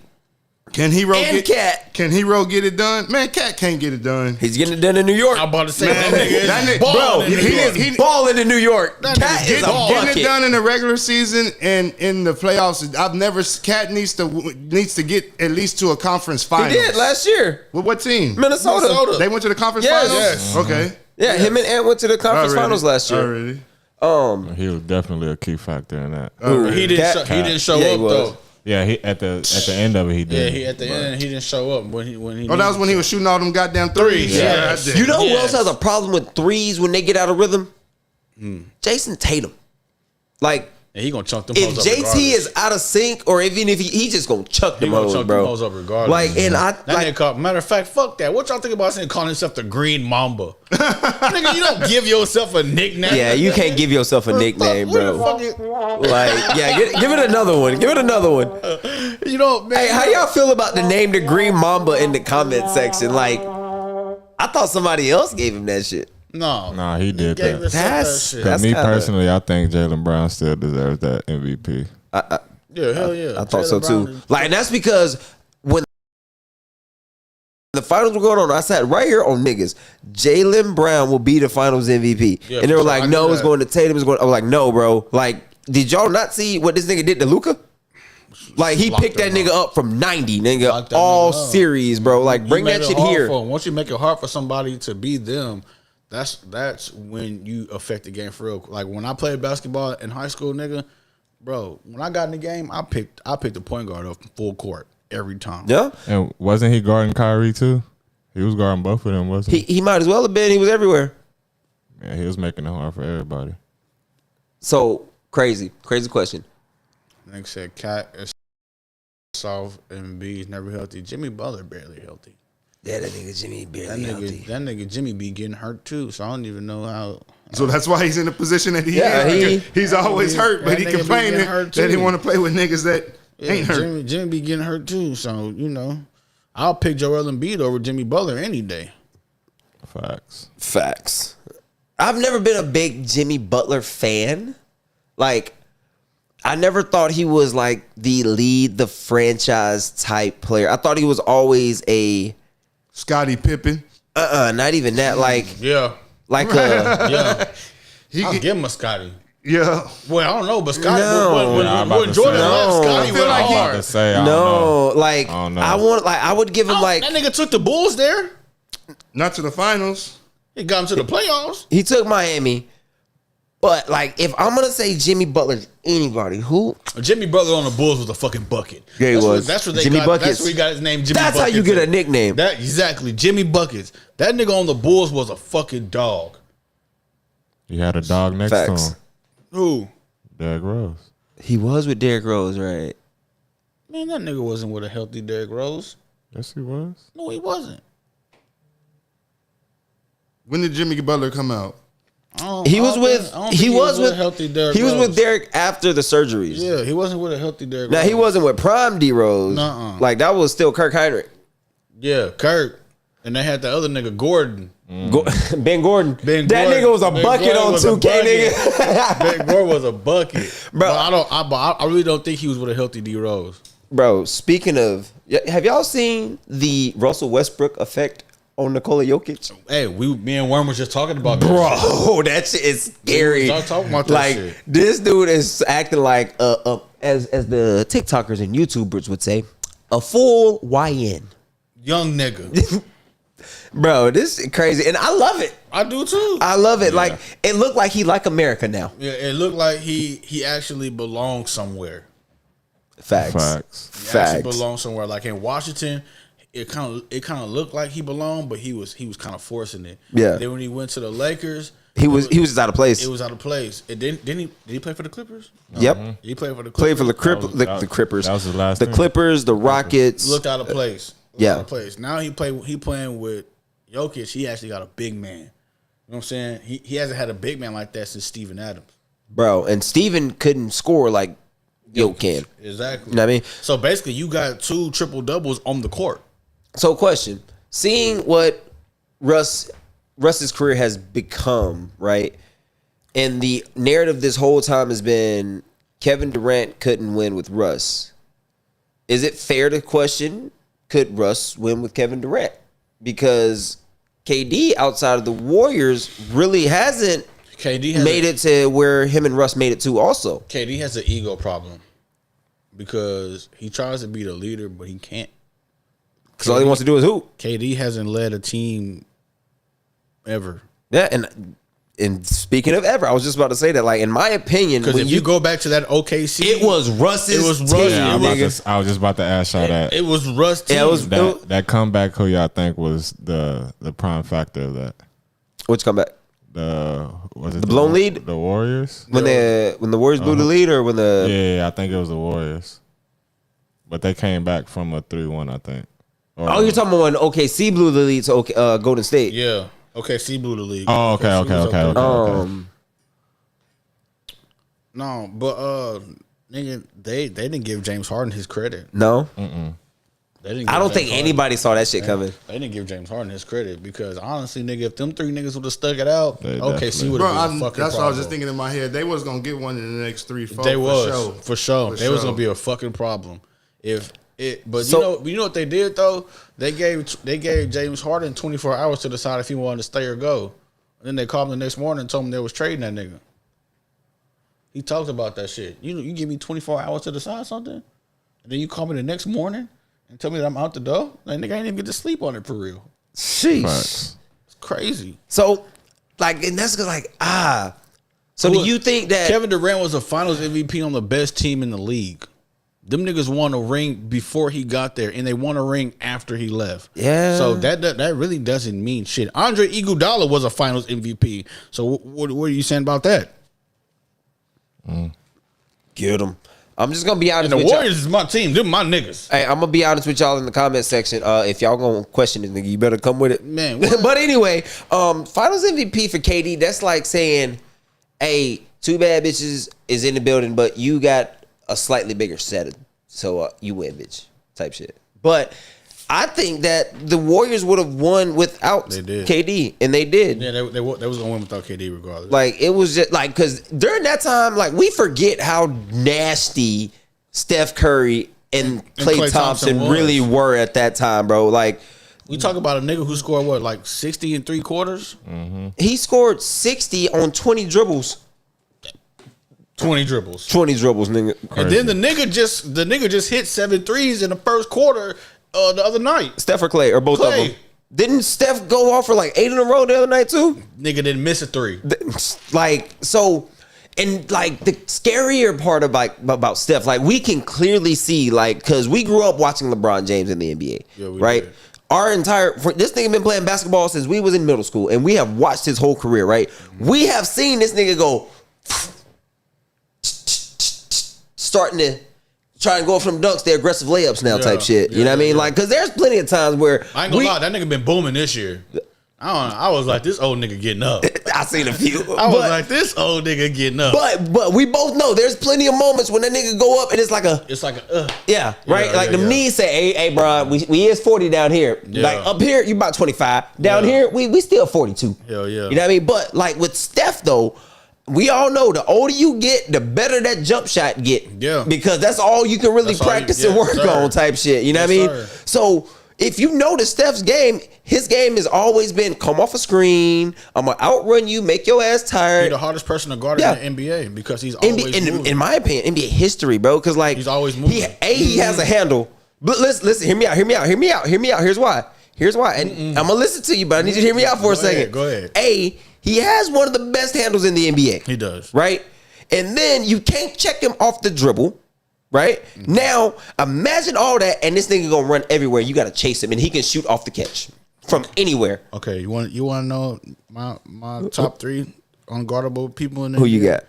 Can Hero and Cat. Can Hero get it done? Man, Cat can't get it done. He's getting it done in New York. I'm about to say Man, that nigga is balling. He's balling in New York. Cat is a bucket. Getting it done in the regular season and in the playoffs. Cat needs to get at least to a conference finals. He did last year. With what team? Minnesota. They went to the conference finals? Yes. Okay. Yeah, him and Ant went to the conference finals last year. Already. He was definitely a key factor in that. He didn't show up though. Yeah, he at the end of it he did. Yeah, at the end he didn't show up when he. Oh, that was when he was shooting all them goddamn threes. Yeah. You know who else has a problem with threes when they get out of rhythm? Jason Tatum. Like, he gonna chunk them. If JT is out of sync, or even if he just gonna chuck them hoes, bro. Them up regardless. Like, and matter of fact, fuck that. What y'all think about calling himself the Green Mamba? Nigga, you don't give yourself a nickname. Yeah, you can't give yourself a nickname, bro. Like, yeah, give it another one. Give it another one. You know, man. Hey, how y'all feel about the name the Green Mamba in the comment section? Like, I thought somebody else gave him that shit. No, he did that. That's me personally, I think Jaylen Brown still deserves that MVP. Yeah, hell yeah. I thought so too. Like, and that's because when the finals were going on, I sat right here on niggas. Jaylen Brown will be the finals MVP. Yeah, and they were like, no, it's going to Tatum. I was like, no, bro. Like, did y'all not see what this nigga did to Luka? Like, he picked that nigga up from 90, nigga, all series, bro. Like, bring that shit here. Once you make it hard for somebody to be them, that's when you affect the game for real. Like, when I played basketball in high school, nigga, bro, when I got in the game, I picked the point guard up full court every time. Yeah. And wasn't he guarding Kyrie too? He was guarding both of them, wasn't he? He might as well have been. He was everywhere. Yeah, he was making it hard for everybody. So, crazy question. Nigga said Cat is soft and B is never healthy. Jimmy Butler barely healthy. Yeah, that nigga Jimmy barely healthy. That nigga Jimmy be getting hurt too, so I don't even know how. So that's why he's in the position that he is. He's always hurt, but he complaining that he want to play with niggas that ain't hurt. Jimmy be getting hurt too, so you know, I'll pick Joel Embiid over Jimmy Butler any day. Facts. I've never been a big Jimmy Butler fan. Like, I never thought he was like the franchise type player. I thought he was always a Scottie Pippen. Not even that. Like, yeah. Like, yeah. I'll give him a Scottie. Yeah. Well, I don't know, but Scottie, when Jordan left, Scottie went hard. I would give him like. That nigga took the Bulls there. Not to the finals. He got him to the playoffs. He took Miami. But, like, if I'm going to say Jimmy Butler's anybody, who? Jimmy Butler on the Bulls was a fucking bucket. Yeah, he was. That's where they Jimmy got. Buckets. That's where he got his name, Jimmy Buckets. That's how you get a nickname. Exactly. Jimmy Buckets. That nigga on the Bulls was a fucking dog. He had a dog next to him. Who? Derrick Rose. He was with Derrick Rose, right? Man, that nigga wasn't with a healthy Derrick Rose. Yes, he was. No, he wasn't. When did Jimmy Butler come out? He was with healthy Derrick. He was with Derrick after the surgeries. Yeah, he wasn't with a healthy Derrick. Now he wasn't with prime D Rose. Like, that was still Kirk Heinrich. Yeah, Kirk, and they had the other nigga Gordon. Ben Gordon. That nigga was a bucket on 2K, nigga. Ben Gordon was a bucket, bro. I really don't think he was with a healthy D Rose. Bro, speaking of, have y'all seen the Russell Westbrook effect on Nikola Jokic? Hey, me and Worm was just talking about that. Bro, that shit is scary. We talking about that like, shit. This dude is acting like as the TikTokers and YouTubers would say, a full YN. Young nigga. Bro, this is crazy. And I love it. I do too. I love it. Yeah. Like, it looked like he like America now. Yeah, it looked like he actually belongs somewhere. Facts. He actually belongs somewhere. Like in Washington, it kind of looked like he belonged, but he was kind of forcing it. Yeah. Then when he went to the Lakers, he was just out of place. It was out of place. And did he play for the Clippers? Yep. He played for the Clippers. Played for the Clippers. That was his last The name. Clippers, the Rockets. Looked out of place. Yeah. lot of plays. Now he playing with Jokic. He actually got a big man. You know what I'm saying? He hasn't had a big man like that since Steven Adams. Bro, and Steven couldn't score like Jokic can. Exactly. You know what I mean? So basically, you got 2 triple-doubles on the court. So question, seeing what Russ's career has become, right? And the narrative this whole time has been Kevin Durant couldn't win with Russ. Is it fair to question, could Russ win with Kevin Durant? Because KD outside of the Warriors really hasn't made it to where him and Russ made it to also. KD has an ego problem because he tries to be the leader, but he can't. Because all he wants to do is hoop. KD hasn't led a team ever. Yeah, and speaking of ever, I was just about to say that, like, in my opinion, because if you go back to that OKC, it was Russ's team. Yeah, I was just about to ask y'all that. It was Russ' team. That comeback, who y'all think was the prime factor of that? Which comeback? Was it the blown lead? The Warriors? When the Warriors blew the lead, or when the Yeah, I think it was the Warriors. But they came back from a 3-1, I think. You're talking about when OKC blew the lead to Golden State. Yeah. OKC blew the league. Oh, okay. No, but nigga, they didn't give James Harden his credit. No. They didn't. I don't think anybody saw that shit coming. They didn't give James Harden his credit because honestly, nigga, if them 3 niggas would have stuck it out, OKC would have been a fucking That's problem. what I was just thinking in my head. They was gonna get one in the next 3-4. They was for sure. They was gonna be a fucking problem you know what they did though? They gave James Harden 24 hours to decide if he wanted to stay or go. And then they called him the next morning and told him they was trading that nigga. He talked about that shit. You give me 24 hours to decide something, and then you call me the next morning and tell me that I'm out the door. That nigga ain't even get to sleep on it for real. Sheesh. Facts. It's crazy. So, like, and that's like So do you think that Kevin Durant was a Finals MVP on the best team in the league? Them niggas won a ring before he got there, and they won a ring after he left. Yeah. So that really doesn't mean shit. Andre Iguodala was a Finals MVP. So what are you saying about that? Get him? I'm just gonna be honest. And the with Warriors is my team. Them my niggas. Hey, I'm gonna be honest with y'all in the comment section. If y'all gonna question it, nigga, you better come with it, man. But anyway, Finals MVP for KD. That's like saying, hey, 2 bad bitches is in the building, but you got a slightly bigger set, so you win, bitch, type shit. But I think that the Warriors would have won without KD, and they did. Yeah, they was gonna win without KD regardless. Like, it was just like, because during that time, like, we forget how nasty Steph Curry and Klay Thompson really were at that time, bro. Like, we talk about a nigga who scored what, like 60 in 3 quarters. He scored 60 on 20 dribbles. 20 dribbles, nigga. And then the nigga just hit 7 threes in the first quarter the other night. Steph or Klay, or both of them? Didn't Steph go off for like 8 in a row the other night too? Nigga didn't miss a 3. Like, so, and like the scarier part about Steph, like, we can clearly see, like, because we grew up watching LeBron James in the NBA, right? Did. This nigga been playing basketball since we was in middle school, and we have watched his whole career, right? We have seen this nigga go starting to try and go from dunks to aggressive layups now, type shit. You know what I mean? Like, because there's plenty of times where I ain't gonna lie, that nigga been booming this year. I was like, this old nigga getting up. I seen a few. I was like, this old nigga getting up. But we both know there's plenty of moments when that nigga go up and it's like a yeah, right. Yeah, like the knees say, hey, bro, we is 40 down here. Yeah. Like up here, you about 25. Down here, we still 42. Hell yeah. You know what I mean? But like with Steph though, we all know the older you get, the better that jump shot get. Yeah. Because that's all you can really practice and work on, type shit. You know what I mean? Sir. So if you notice Steph's game, his game has always been come off a screen. I'm gonna outrun you, make your ass tired. He's the hardest person to guard in the NBA because he's always moving. In my opinion, NBA history, bro. Because like he's always moving. He has a handle. But listen, hear me out. Here's why. And I'm gonna listen to you, but I need you to hear me out for a second. Go ahead. He has one of the best handles in the NBA. He does. Right? And then you can't check him off the dribble. Right? Now, imagine all that, and this nigga gonna run everywhere. You gotta chase him, and he can shoot off the catch from anywhere. Okay, you want to know my top 3 unguardable people in the Who NBA? you got?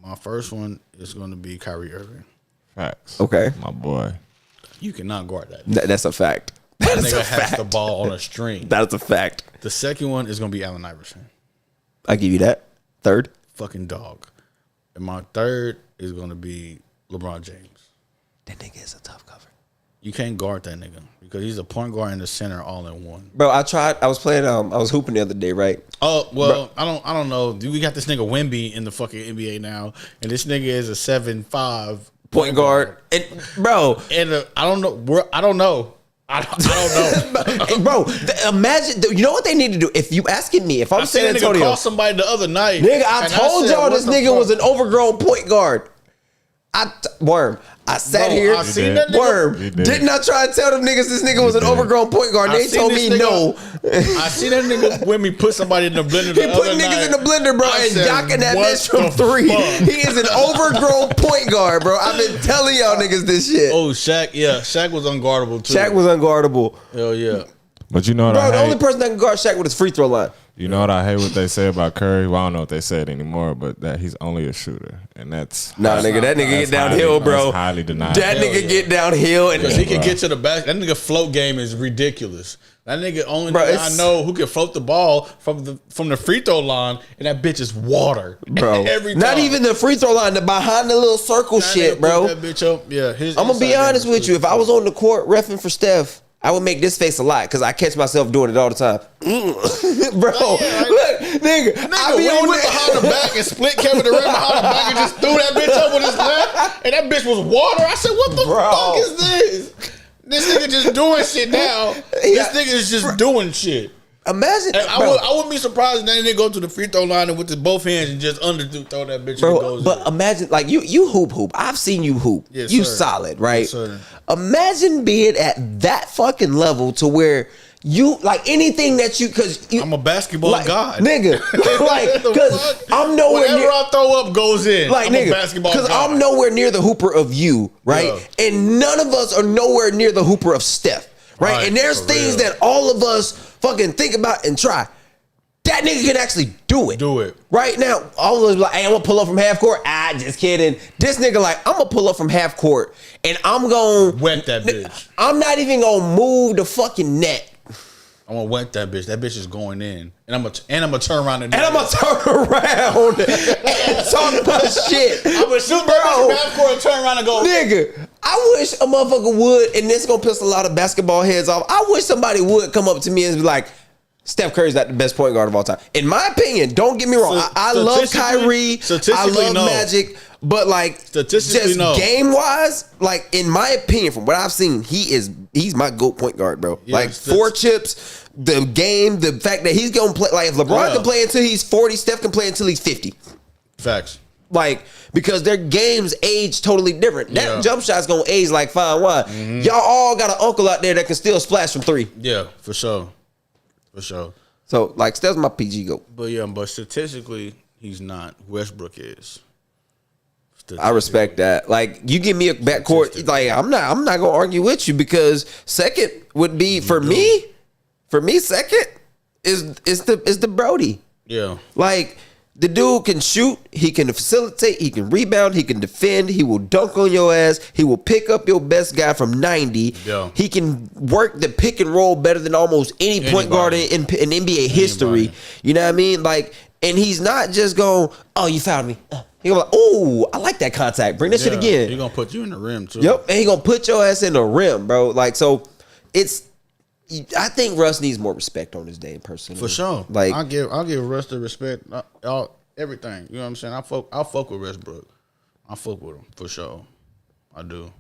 My first one is going to be Kyrie Irving. Facts. Okay. My boy. You cannot guard that. That's a fact. That nigga has the ball on a string. That's a fact. The second one is gonna be Allen Iverson. I give you that. Third, fucking dog. And my third is gonna be LeBron James. That nigga is a tough cover. You can't guard that nigga because he's a point guard and the center all in one. Bro, I tried. I was playing. I was hooping the other day, right? Oh well, bro. I don't know. We got this nigga Wemby in the fucking NBA now, and this nigga is a 7'5" point guard. And bro, and I don't know. I don't know. I don't know, bro. Imagine. You know what they need to do? If you asking me, if I'm San Antonio, call somebody the other night, nigga, I told y'all this nigga was an overgrown point guard. Worm. I sat here. I seen that nigga. Worm. Didn't I try to tell them niggas this nigga was an overgrown point guard? They told me no. I see that nigga when we put somebody in the blender. He put niggas in the blender, bro, and jocking that bitch from 3. He is an overgrown point guard, bro. I've been telling y'all niggas this shit. Oh, Shaq. Yeah, Shaq was unguardable too. Shaq was unguardable. Hell yeah. But you know what bro, I hate? The only person that can guard Shaq with his free throw line. You know what I hate what they say about Curry? Well, I don't know what they said anymore, but that he's only a shooter. And that's... Nah, nigga, that nigga get downhill, bro. That's highly denied. That nigga get downhill. Because he can get to the back. That nigga float game is ridiculous. That nigga only nigga I know who can float the ball from the free throw line, and that bitch is water. Bro. Every time. Not even the free throw line, the behind the little circle shit, bro. That bitch up. Yeah, I'm going to be honest with you. If I was on the court reffing for Steph, I would make this face a lot because I catch myself doing it all the time. Bro, look, nigga I be when he went behind the back and split Kevin Durant behind the back and just threw that bitch up with his left, and that bitch was water. I said, what the fuck is this? This nigga just doing shit now. This nigga is just doing shit. Imagine, I wouldn't be surprised if that nigga go to the free throw line and with his both hands and just throw that bitch. Bro, goes but in. imagine, like you hoop. I've seen you hoop. Yes, you sir. solid, right? Yes, sir. Imagine being at that fucking level to where you like anything that you because I'm a basketball god, nigga. Like because I'm nowhere whatever near. I throw up goes in. Like I'm nigga, a basketball god. Because I'm nowhere near the hooper of you, right? Yeah. And none of us are nowhere near the hooper of Steph, right? And there's things that all of us fucking think about and try. That nigga can actually do it. Do it. Right now, all of us like, hey, I'm gonna pull up from half court. Just kidding. This nigga like, I'm gonna pull up from half court and I'm gonna wet that bitch. I'm not even gonna move the fucking net. I'm gonna wet that bitch. That bitch is going in. And I'm gonna turn around and I'm gonna turn around and talk about shit. I'm gonna shoot that bitch from half court and turn around and go. Nigga, I wish a motherfucker would, and this gonna piss a lot of basketball heads off. I wish somebody would come up to me and be like, Steph Curry's not the best point guard of all time. In my opinion, don't get me wrong. I love Kyrie. I love Magic. But like just game wise, like in my opinion, from what I've seen, he's my GOAT point guard, bro. Yeah, like 4 chips, the game, the fact that he's gonna play like if LeBron can play until he's 40, Steph can play until he's 50. Facts. Like, because their games age totally different. That jump shot's gonna age like fine wine. Mm-hmm. Y'all all got an uncle out there that can still splash from 3. Yeah, for sure. For sure. So, like, Steph's my PG GOAT. But statistically, he's not. Westbrook is. I respect that. Like, you give me a backcourt, like, I'm not gonna argue with you because second would be for me, second is the Brody. Yeah. Like, the dude can shoot, he can facilitate, he can rebound, he can defend, he will dunk on your ass, he will pick up your best guy from 90. Yeah. He can work the pick and roll better than almost any point guard in NBA history. You know what I mean? Like, and he's not just going, oh, you fouled me. He gonna be like, oh, I like that contact. Bring that shit again. He gonna put you in the rim too. Yep, and he gonna put your ass in the rim, bro. Like, so I think Russ needs more respect on his day, personally. For sure. Like, I'll give Russ the respect. Everything. You know what I'm saying? I'll fuck with Westbrook. I'll fuck with him for sure. I do.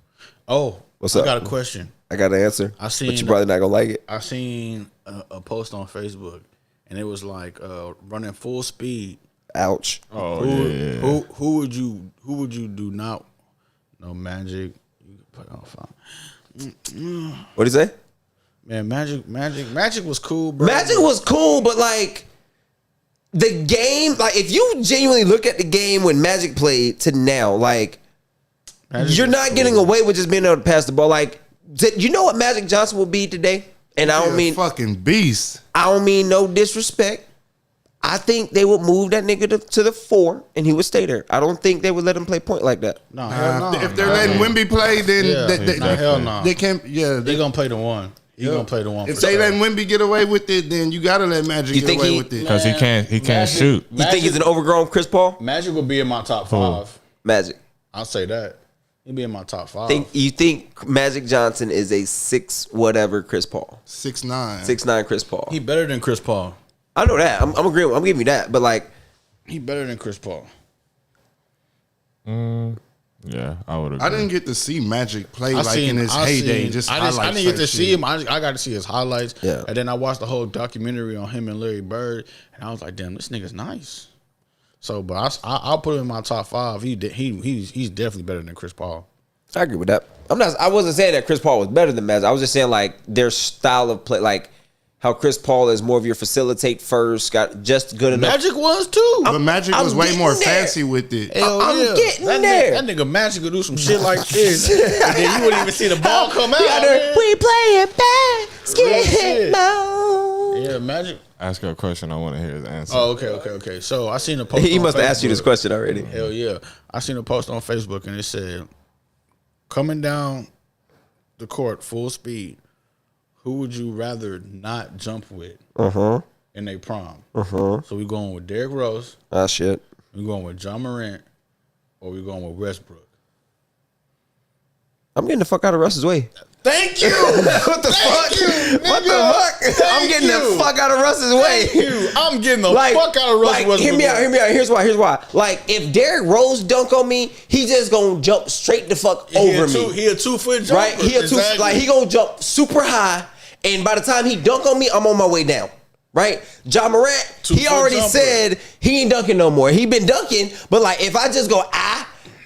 Oh, what's up? I got a question. I got an answer. But you're probably not gonna like it. I seen a post on Facebook, and it was like running full speed. Ouch. Oh, Who would you do not? No Magic. You put on fine. What'd he say? Man, Magic was cool, bro. Magic was cool, but like the game, like if you genuinely look at the game when Magic played to now, like you're not getting away with just being able to pass the ball. Like, you know what Magic Johnson will be today? And I don't mean fucking beast. I don't mean no disrespect. I think they would move that nigga to the 4 and he would stay there. I don't think they would let him play point like that. No, hell no. If they're letting Wemby play, then hell no. they can't. Yeah, They're gonna play the 1. He gonna play the one. If they let Wemby get away with it, then you gotta let Magic get away with it because he can't shoot. You think he's an overgrown Chris Paul? Magic will be in my top 5. Magic. I'll say that. He'll be in my top 5. You think Magic Johnson is a 6 whatever Chris Paul? 6'9". 6'9" Chris Paul. He better than Chris Paul. I know that. I'm agreeing. I'm giving you that. But like, he better than Chris Paul. Yeah, I would agree. I didn't get to see Magic play in his heyday. I didn't get to see him. I got to see his highlights. Yeah. And then I watched the whole documentary on him and Larry Bird, and I was like, damn, this nigga's nice. So, but I'll put him in my top 5. He's definitely better than Chris Paul. I agree with that. I wasn't saying that Chris Paul was better than Magic. I was just saying like their style of play, like how Chris Paul is more of your facilitate first, got just good enough. Magic was too. But Magic was way more fancy with it. I'm getting there. That nigga Magic could do some shit like this, and then you wouldn't even see the ball come out. We playing basketball. Yeah, Magic. Ask her a question. I want to hear his answer. Oh, okay. So I seen a post. He on must have Facebook. asked you this question already. Hell yeah. I seen a post on Facebook and it said, coming down the court full speed, who would you rather not jump with in a prom? So we going with Derrick Rose. Ah, shit. We going with John Morant, or we going with Westbrook? I'm getting the fuck out of Russ's way. Thank you. What the fuck? What the fuck? I'm getting the fuck out of Russ's way. Thank you. I'm getting the fuck out of Russ's way. Hear me out. Here's why. Like, if Derrick Rose dunk on me, he just gonna jump straight the fuck over me. He a 2-foot jumper. Right? He gonna jump super high, and by the time he dunk on me, I'm on my way down. Right? John Morant, he already said he ain't dunking no more. He been dunking, but like if I just go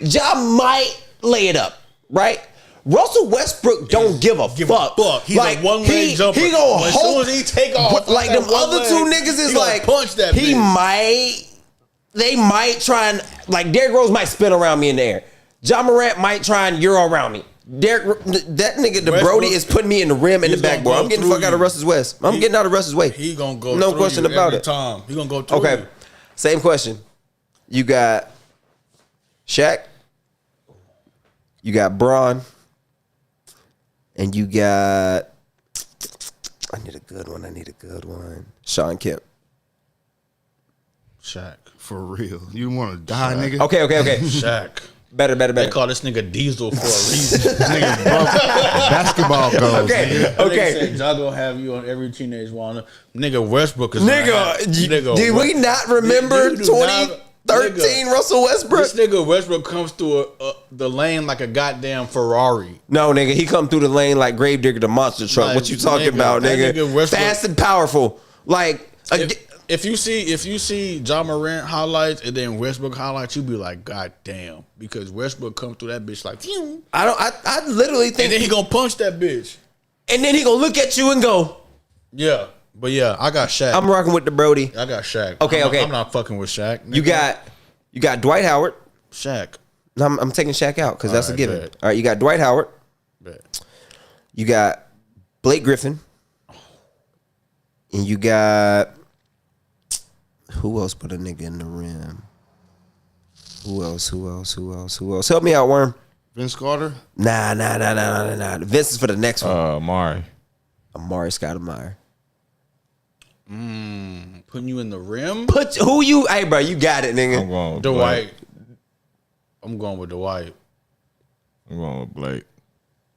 John might lay it up. Right? Russell Westbrook don't give a fuck. He's like, a one-leg jumper. He gonna as soon as he take off, like them other two niggas is like punch that. They might try and like Derrick Rose might spin around me in the air. John Morant might try and euro around me. That nigga, the Brody is putting me in the rim and the backboard. I'm getting the fuck out of Russ's West. I'm getting out of Russ's way. He gonna go. No question about it. He gonna go through. Okay, same question. You got Shaq. You got Braun. And you got, I need a good one. Sean Kemp. Shaq. For real. You want to die, nigga? Okay. Shaq. Better. They call this nigga Diesel for a reason. Nigga broke basketball goals. Okay. Y'all gonna have you on every teenage wanna. Nigga Westbrook is Nigga, did we not remember 2013 Russell Westbrook? This nigga Westbrook comes through the lane like a goddamn Ferrari. No, nigga, he come through the lane like Gravedigger the monster truck. Like, what you talking about, nigga? Fast and powerful. Like if you see John Morant highlights and then Westbrook highlights, you be like, God damn, because Westbrook come through that bitch like, phew. I literally think, and then he gonna punch that bitch, and then he gonna look at you and go, yeah. But yeah, I got Shaq. I'm rocking with the Brody. I got Shaq. Okay. I'm not fucking with Shaq. Nigga. You got Dwight Howard. Shaq. I'm taking Shaq out because that's a given. Bet. All right, you got Dwight Howard. Bet. You got Blake Griffin. And you got, who else put a nigga in the rim? Who else? Help me out, Worm. Vince Carter? Nah. Vince is for the next one. Amari Stoudemire. Putting you in the rim? Hey, bro, you got it, nigga. I'm going with Dwight. I'm going with Dwight. I'm going with Blake.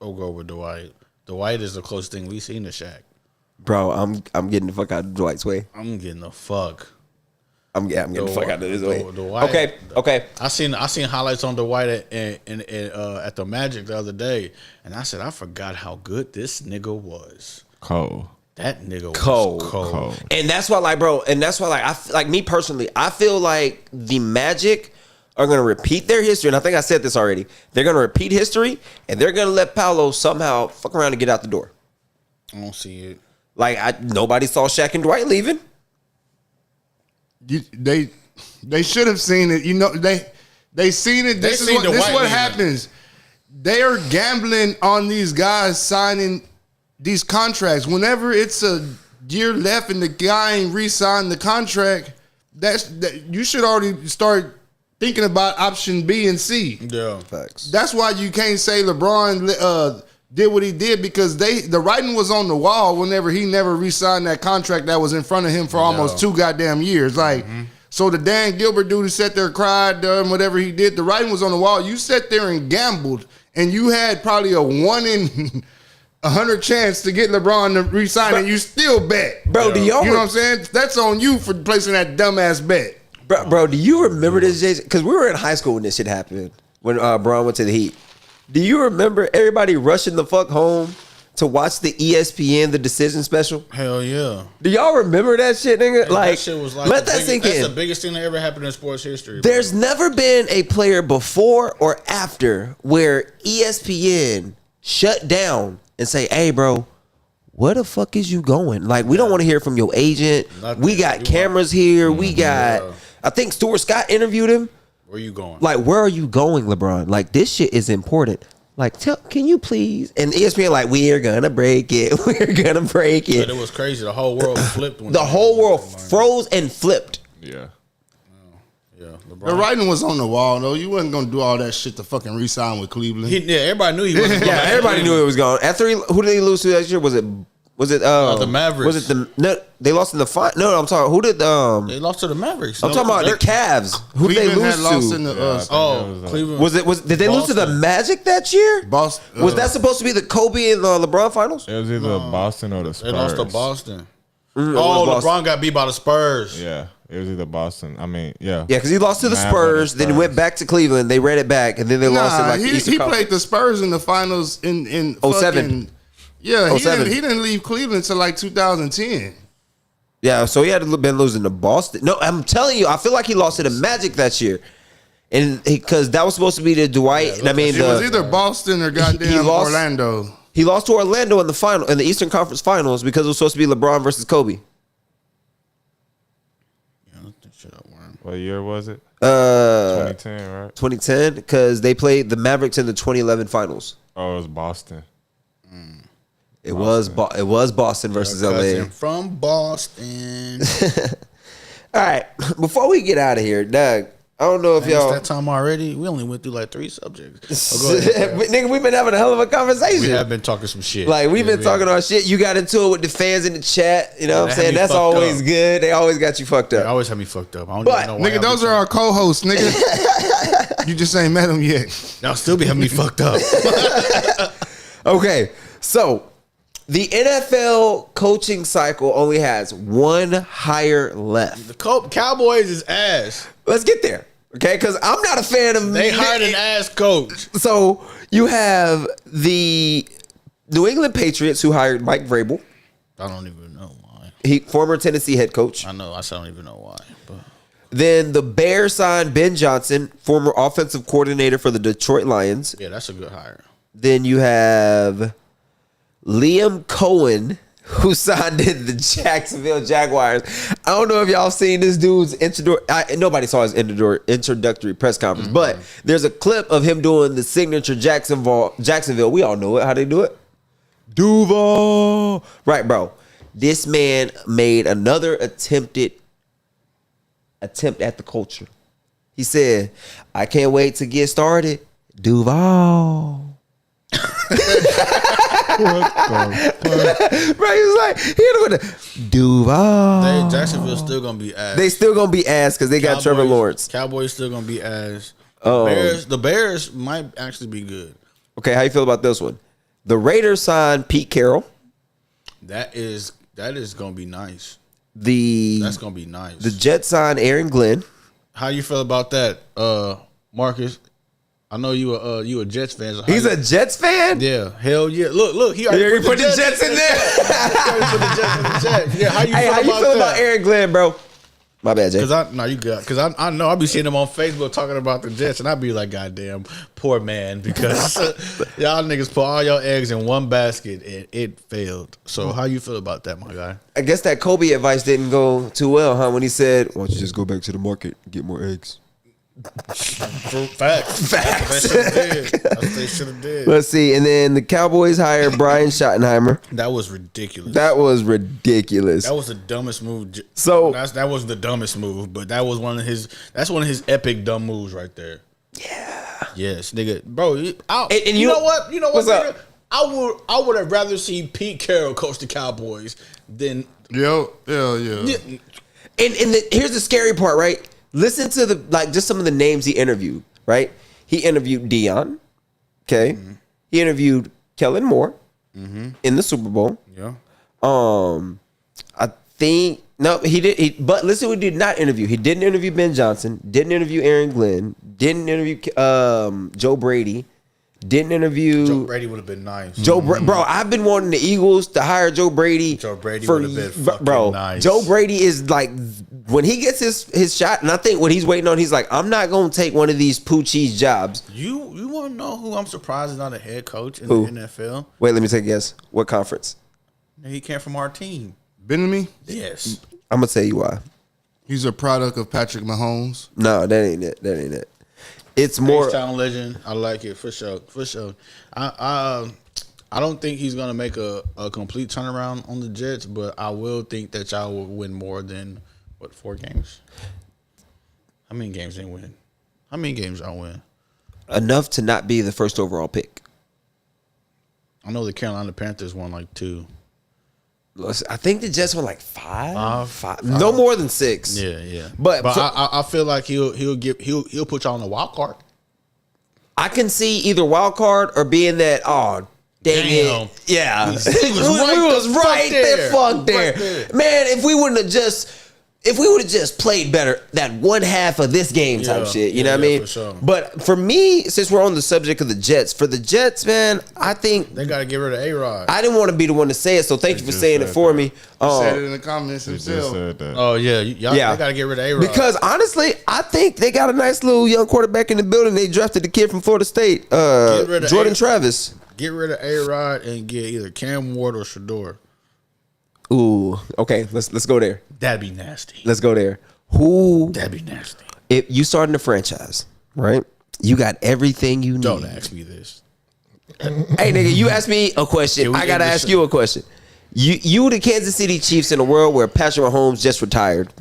I'll go with Dwight. Dwight is the closest thing we've seen to Shaq. Bro, I'm getting the fuck out of Dwight's way. I'm getting the fuck. I'm getting the fuck out of his way. Dwight, Okay. I seen highlights on Dwight at the Magic the other day, and I said I forgot how good this nigga was. Cole. That nigga was cold. And that's why, like, me personally, I feel like the Magic are going to repeat their history. And I think I said this already. They're going to repeat history, and they're going to let Paolo somehow fuck around and get out the door. I don't see it. Like, nobody saw Shaq and Dwight leaving. They should have seen it. You know, they seen it. This is what happens. They are gambling on these guys signing these contracts. Whenever it's a year left and the guy ain't re-signed the contract, you should already start thinking about option B and C. Yeah, facts. That's why you can't say LeBron did what he did because the writing was on the wall whenever he never re-signed that contract that was in front of him for almost 2 goddamn years. Like, so the Dan Gilbert dude who sat there, cried, done whatever he did, the writing was on the wall. You sat there and gambled, and you had probably a 1 in 100 chance to get LeBron to re-sign, and you still bet. Bro, do y'all... You know what I'm saying? That's on you for placing that dumbass bet. Bro, do you remember this, Jason? Because we were in high school when this shit happened, when Bron went to the Heat. Do you remember everybody rushing the fuck home to watch the ESPN The Decision Special? Hell yeah. Do y'all remember that shit, nigga? Like, that shit was like let that sink in. That's the biggest thing that ever happened in sports history. There's never been a player before or after where ESPN shut down and say, hey, bro, where the fuck is you going? Like, we don't want to hear from your agent. We got cameras here. We got... I think Stuart Scott interviewed him. Where you going? Like, where are you going, LeBron? Like, this shit is important. Like, can you please? And ESPN like, we're gonna break it. We're gonna break it. But it was crazy. The whole world flipped. The whole world froze and flipped. Yeah. Yeah. LeBron. The writing was on the wall, though. You wasn't gonna do all that shit to fucking re-sign with Cleveland. Everybody knew he wasn't. Yeah, everybody knew it was gone. After who did he lose to that year? Was it the Mavericks? Was it they lost in the final? No, I'm talking. Who did they lost to the Mavericks? I'm talking about the Cavs. Who did they lose to? In the, Cleveland. Did they lose to the Magic that year? Boston. Was that supposed to be the Kobe and LeBron finals? It was either Boston or the Spurs. They lost to Boston. Boston. LeBron got beat by the Spurs. Yeah, it was either Boston. I mean, yeah. Yeah, because he lost to the Spurs, then he went back to Cleveland. They ran it back, and then they lost it like the Eastern he Conference. played the Spurs in the finals in 07. Yeah, 07. He didn't leave Cleveland until like 2010. Yeah, so he had been losing to Boston. No, I'm telling you, I feel like he lost to the Magic that year, and because that was supposed to be the Dwight. It was either Boston or goddamn Orlando. He lost to Orlando in the Eastern Conference Finals because it was supposed to be LeBron versus Kobe. What year was it? 2010, right? 2010, because they played the Mavericks in the 2011 Finals. Oh, it was Boston. It was Boston versus LA. From Boston. All right, before we get out of here, Doug, I don't know if y'all... It's that time already. We only went through like 3 subjects. Go ahead. Nigga, we've been having a hell of a conversation. We have been talking some shit. Like, we've been talking our shit. You got into it with the fans in the chat. You know what I'm saying? That's always good. They always got you fucked up. They always have me fucked up. I don't But, even know why. Nigga, those are our co-hosts, nigga. You just ain't met them yet. Y'all still be having me fucked up. Okay, so the NFL coaching cycle only has one hire left. The Cowboys is ass. Let's get there, okay? Because I'm not a fan of... They hired an ass coach. So you have the New England Patriots who hired Mike Vrabel. I don't even know why. Former Tennessee head coach. I know. I don't even know why. But Then the Bears signed Ben Johnson, former offensive coordinator for the Detroit Lions. yeah, that's a good hire. Then you have Liam Cohen, who signed in the Jacksonville Jaguars. I don't know if y'all seen this dude's nobody saw his introductory press conference, but there's a clip of him doing the signature Jacksonville. We all know it. How they do it? Duval. Right, bro. This man made another attempt at the culture. He said, I can't wait to get started. Duval. Bro, he was like, he hit with Duval. Jacksonville's still gonna be ass. They still gonna be ass because they got Trevor Lawrence. Cowboys still gonna be ass. The Bears might actually be good. Okay, how you feel about this one? The Raiders signed Pete Carroll. That is gonna be nice. That's gonna be nice. The Jets signed Aaron Glenn. How you feel about that, Marcus? I know you a Jets fan. So He's a Jets fan? Yeah, hell yeah. Look, he already put the Jets in there. He already put the Jets in the chat. Yeah, how you feel about Aaron Glenn, bro? My bad, Jay. Because I know I be seeing him on Facebook talking about the Jets, and I be like, goddamn, poor man, because y'all niggas put all your eggs in one basket and it failed. So how you feel about that, my guy? I guess that Kobe advice didn't go too well, huh? When he said, "Why don't you just go back to the market and get more eggs?" Facts. That's what they should have did. Let's see. And then the Cowboys hired Brian Schottenheimer. That was ridiculous. That was ridiculous. That was the dumbest move. So that was the dumbest move, but that was one of his epic dumb moves right there. Yeah. Yes, nigga, bro. And you know what? You know what? What's nigga? up? I would have rather seen Pete Carroll coach the Cowboys than Yeah. And here's the scary part, right? Listen to just some of the names he interviewed, right? He interviewed Dion, okay? Mm-hmm. He interviewed Kellen Moore in the Super Bowl. Yeah. I think he did. But listen, we did not interview. He didn't interview Ben Johnson. Didn't interview Aaron Glenn. Didn't interview Joe Brady. Didn't interview. Joe Brady would have been nice. Bro, I've been wanting the Eagles to hire Joe Brady. Joe Brady would have been fucking nice. Joe Brady is like, when he gets his shot, and I think what he's waiting on, he's like, I'm not going to take one of these Poochie's jobs. You want to know who I'm surprised is not a head coach in Who? the NFL? Wait, let me take a guess. What conference? He came from our team. Benamy? Yes. I'm going to tell you why. He's a product of Patrick Mahomes. No, that ain't it. It's more H-Town legend. I like it for sure. I don't think he's gonna make a complete turnaround on the Jets, but I will think that y'all will win more than 4 games. How many games they win? How many games y'all win? enough to not be the first overall pick. I know the Carolina Panthers won like 2. I think the Jets won like 5. No more than 6. Yeah. But I feel like he'll put y'all on the wild card. I can see either wild card or being that, oh, dang it. Yeah. He was right there. Man, if we would have just played better that one half of this game type shit, you know what I mean? For sure. But for me, since we're on the subject of the Jets, for the Jets, man, I think they got to get rid of A-Rod. I didn't want to be the one to say it, so thank you for saying it for me. Said it in the comments himself. Oh yeah, y'all, they got to get rid of A-Rod. Because honestly, I think they got a nice little young quarterback in the building. They drafted the kid from Florida State, Jordan Travis. Get rid of A-Rod and get either Cam Ward or Shador. Ooh, okay, let's go there. That'd be nasty. Let's go there. That'd be nasty. If you starting a franchise, right? You got everything you need. Don't ask me this. Hey, nigga, you ask me a question. I gotta ask you a question. You the Kansas City Chiefs in a world where Patrick Mahomes just retired,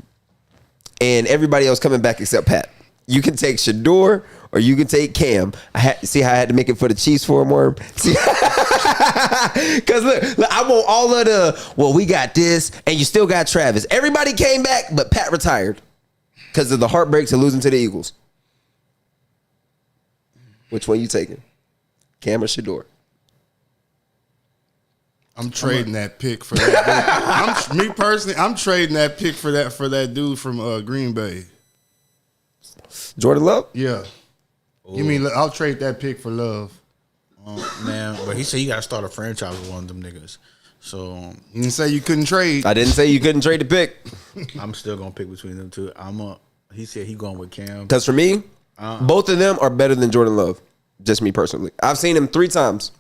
and everybody else coming back except Pat. You can take Shador or you can take Cam. See how I had to make it for the Chiefs for him, Worm? See, because look, I want all of the, we got this, and you still got Travis. Everybody came back, but Pat retired because of the heartbreaks of losing to the Eagles. Which one you taking? Cam or Shador? I'm trading that pick for that dude. Me personally, I'm trading that pick for that dude from Green Bay. Jordan Love? Yeah. Ooh. You mean I'll trade that pick for Love? Man, but he said you got to start a franchise with one of them niggas. So you didn't say you couldn't trade. I didn't say you couldn't trade the pick. I'm still gonna pick between them two. He said he going with Cam. Because for me, both of them are better than Jordan Love. Just me personally. I've seen him 3 times.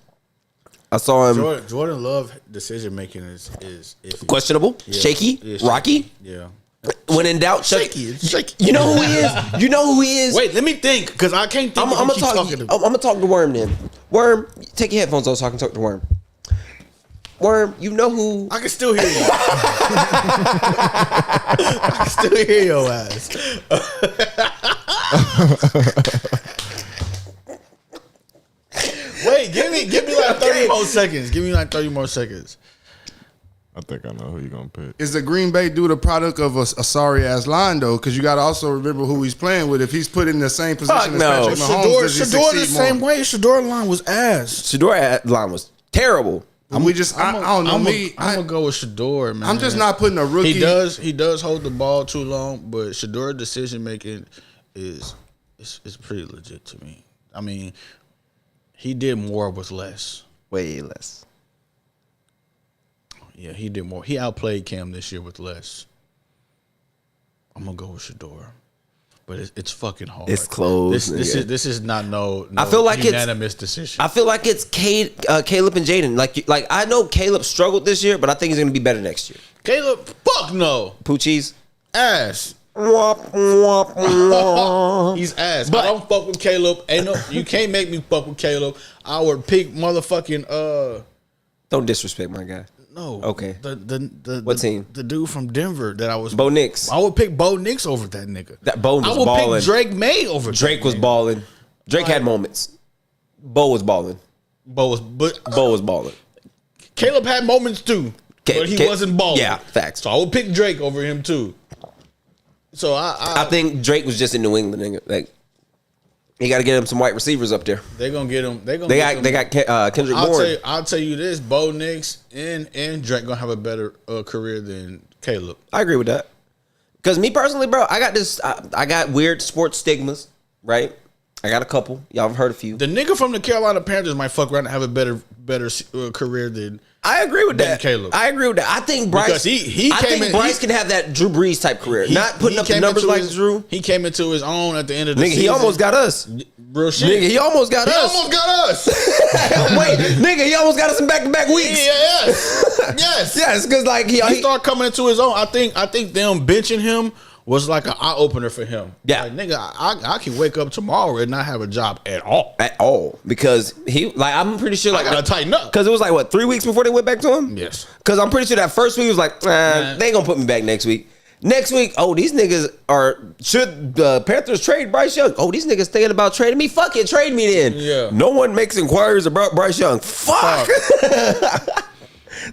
I saw him. Jordan Love decision making is iffy. Questionable, shaky, rocky. Yeah. When in doubt, shaky. You know who he is. You know who he is. Wait, let me think, because I can't think. I'm gonna talk to Worm then. Worm, take your headphones off so I can talk to Worm. Worm, you know who? I can still hear you. I can still hear your ass. Wait, give me like 30 more seconds. Give me like 30 more seconds. I think I know who you're going to pick. Is the Green Bay dude a product of a sorry-ass line, though? Because you got to also remember who he's playing with. If he's put in the same position as Patrick Mahomes, Shador the same way. Shador line was ass. Shador line was terrible. I don't know. I'm going to go with Shador, man. I'm just not putting a rookie. He does hold the ball too long, but Shador's decision-making is pretty legit to me. I mean, he did more with less. Way less. Yeah, he did more. He outplayed Cam this year with less. I'm gonna go with Shador, but it's fucking hard. It's close. This is not no I feel like unanimous decision. I feel like it's Caleb and Jaden. Like I know Caleb struggled this year, but I think he's gonna be better next year. Caleb, fuck no. Poochie's ass. He's ass. But I don't fuck with Caleb. You can't make me fuck with Caleb. I would pick motherfucking Don't disrespect my guy. No. Okay. What team? The dude from Denver that I was. Bo Nix. I would pick Bo Nix over that nigga. That Bo was balling. I would pick Drake May over. Drake was balling. Drake had moments. Bo was balling. Bo was balling. Caleb had moments too, but he wasn't balling. Yeah, facts. So I would pick Drake over him too. So I think Drake was just in New England. Nigga. Like, he got to get him some white receivers up there. They gonna get him. They got Kendrick Bourne. I'll tell you this: Bo Nix and Drake gonna have a better career than Caleb. I agree with that. Because me personally, bro, I got this. I got weird sports stigmas, right? I got a couple. Y'all have heard a few. The nigga from the Carolina Panthers might fuck around and have a better career than. I agree with that. Caleb. I agree with that. I think Bryce. Because Bryce can have that Drew Brees type career. Not putting up the numbers like Drew. He came into his own at the end of the season. He almost got us. Real shit. Nigga, he almost got us. He almost got us. Wait, nigga, he almost got us in back-to-back weeks. Yes. Yes, because like he started coming into his own. I think them benching him was like an eye opener for him. Yeah, like, nigga, I can wake up tomorrow and not have a job at all. Because I'm pretty sure like I gotta tighten up. Because it was like what 3 weeks before they went back to him. Yes. Because I'm pretty sure that first week was like, they ain't gonna put me back next week. Next week, these niggas should the Panthers trade Bryce Young? These niggas thinking about trading me. Fuck it, trade me then. Yeah. No one makes inquiries about Bryce Young. Fuck.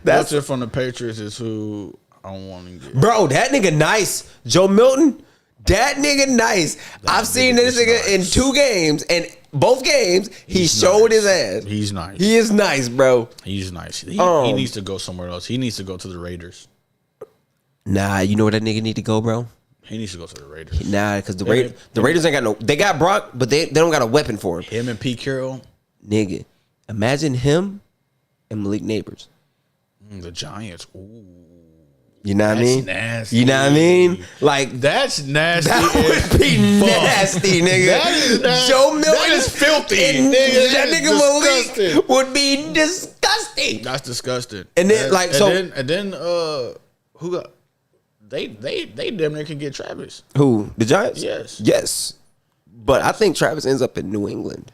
That's it from the Patriots is who I don't want to get. Bro, that nigga nice. Joe Milton, that nigga nice. I've seen this nigga in 2 games, and both games he showed his ass. He's nice. He is nice, bro. He's nice. He needs to go somewhere else. He needs to go to the Raiders. Nah, you know where that nigga need to go, bro? He needs to go to the Raiders. Nah, because the Raiders ain't got no. They got Brock, but they don't got a weapon for him. Him and Pete Carroll. Nigga, imagine him and Malik Neighbors. The Giants. Ooh. You know what I mean? Nasty. You know what I mean? Like that's nasty. That would be nasty, nigga. That is nasty. Joe Milton. That is filthy. Nigga, that nigga Malik would be disgusting. That's disgusting. And then who got? They damn near can get Travis. Who? The Giants? Yes. But I think Travis ends up in New England.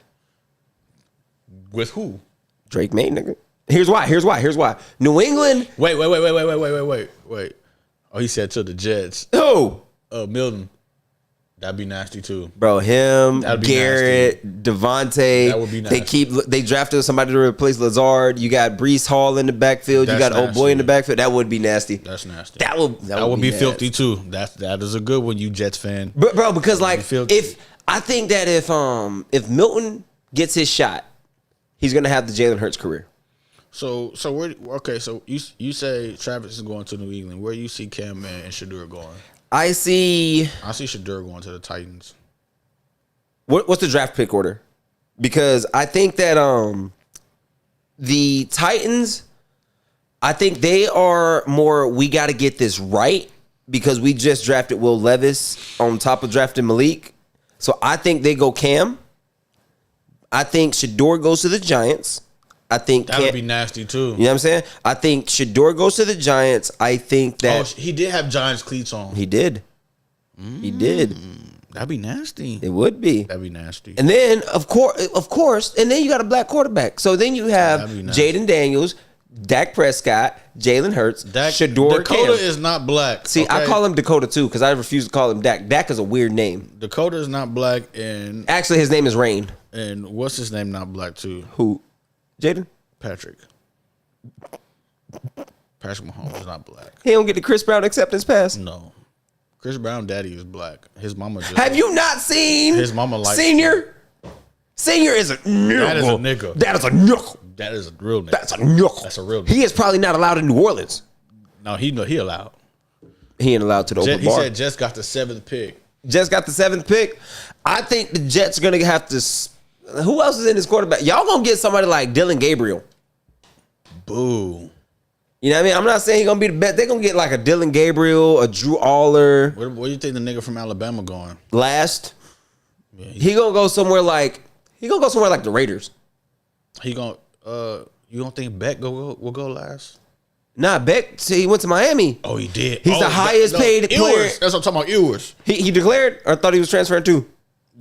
With who? Drake May, nigga. Here's why. New England. Wait. Oh, he said to the Jets. Who? Milton. That'd be nasty too. Bro, him, Garrett, Devontae. That would be nasty. They drafted somebody to replace Lazard. You got Breece Hall in the backfield. You got old boy in the backfield. That would be nasty. That's nasty. That would be filthy too. That is a good one, you Jets fan. But bro, because like I think that if Milton gets his shot, he's gonna have the Jalen Hurts career. So you say Travis is going to New England. Where do you see Cam and Shedeur going? I see Shedeur going to the Titans. What's the draft pick order? Because I think that the Titans, I think they are more, we got to get this right because we just drafted Will Levis on top of drafting Malik. So I think they go Cam. I think Shedeur goes to the Giants. I think that would be nasty too. You know what I'm saying? I think Shedeur goes to the Giants. I think that he did have Giants cleats on. He did. He did. That'd be nasty. It would be. That'd be nasty. And then of course, and then you got a black quarterback. So then you have Jaden Daniels, Dak Prescott, Jalen Hurts, Shedeur. Dakota is not black. See, I call him Dakota too because I refuse to call him Dak. Dak is a weird name. Dakota is not black, and actually his name is Rain. And what's his name not black too? Who? Jaden? Patrick Mahomes is not black. He don't get the Chris Brown acceptance pass. No. Chris Brown daddy is black. His mama just have you not seen his mama like Senior? Senior is a nigga. That is a nigga. That is a nigga. That is a real nigga. That's a nigga. That's a real nigga. He is probably not allowed in New Orleans. No, he allowed. He ain't allowed to the open bar. He said Jets got the 7th pick. Jets got the 7th pick. I think the Jets are gonna have to. Who else is in this quarterback? Y'all gonna get somebody like Dylan Gabriel. Boo. You know what I mean? I'm not saying he's gonna be the best. They're gonna get like a Dylan Gabriel, a Drew Aller. Where do you think the nigga from Alabama going? Last. Yeah, he gonna go somewhere like the Raiders. He gonna you don't think Beck will go last? Nah, Beck. See, he went to Miami. Oh, he did. He's the highest paid player. Ewers. That's what I'm talking about. Ewers. He declared, or thought he was transferring too.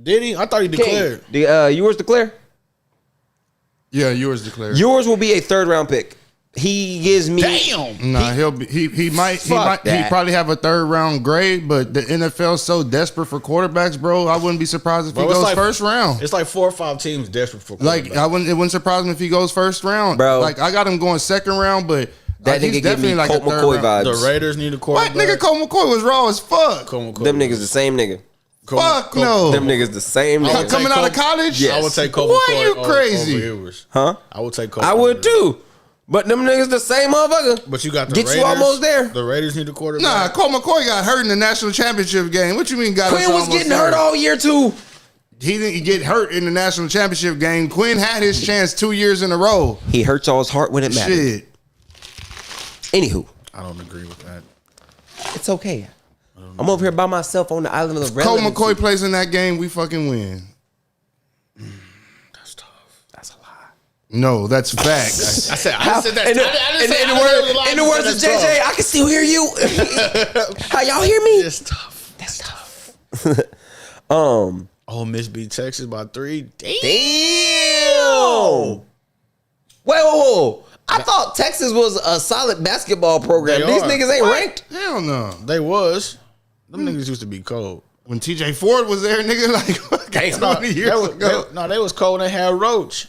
Did he? I thought he declared. Ewers declare? Yeah, Ewers declared. Ewers will be a 3rd round pick. He gives me. Damn. Nah, he might probably have a 3rd round grade, but the NFL's so desperate for quarterbacks, bro. I wouldn't be surprised if he goes first round. It's like 4 or 5 teams desperate for quarterbacks. Like it wouldn't surprise me if he goes first round, bro. Like I got him going 2nd round, but that nigga give me Colt McCoy vibes. The Raiders need a quarterback. What nigga? Colt McCoy was raw as fuck. Them niggas the same nigga. Fuck no. Them niggas the same nigga. Coming out of college? Yes. I would take Colt McCoy. Why you crazy? Over huh? I would take Colt. I would too. But them niggas the same motherfucker. But you got the Raiders. You almost there. The Raiders need a quarterback. Nah, Colt McCoy got hurt in the national championship game. What you mean got Quinn was getting hurt all year too. He didn't get hurt in the national championship game. Quinn had his chance 2 years in a row. He hurt y'all's heart when it mattered. Shit. Anywho. I don't agree with that. It's okay. I'm over here by myself on the island of the Colt McCoy plays in that game, we fucking win. That's tough. That's a lie. No, that's facts. I said that. In the words of JJ, I can still hear you. How y'all hear me? It's tough. That's tough. Ole Miss beat Texas by 3. Damn. Whoa. I thought Texas was a solid basketball program. These niggas ain't ranked. Hell no. They was. Them niggas used to be cold. When TJ Ford was there, nigga, like 20 years ago. They was cold. They had Roach.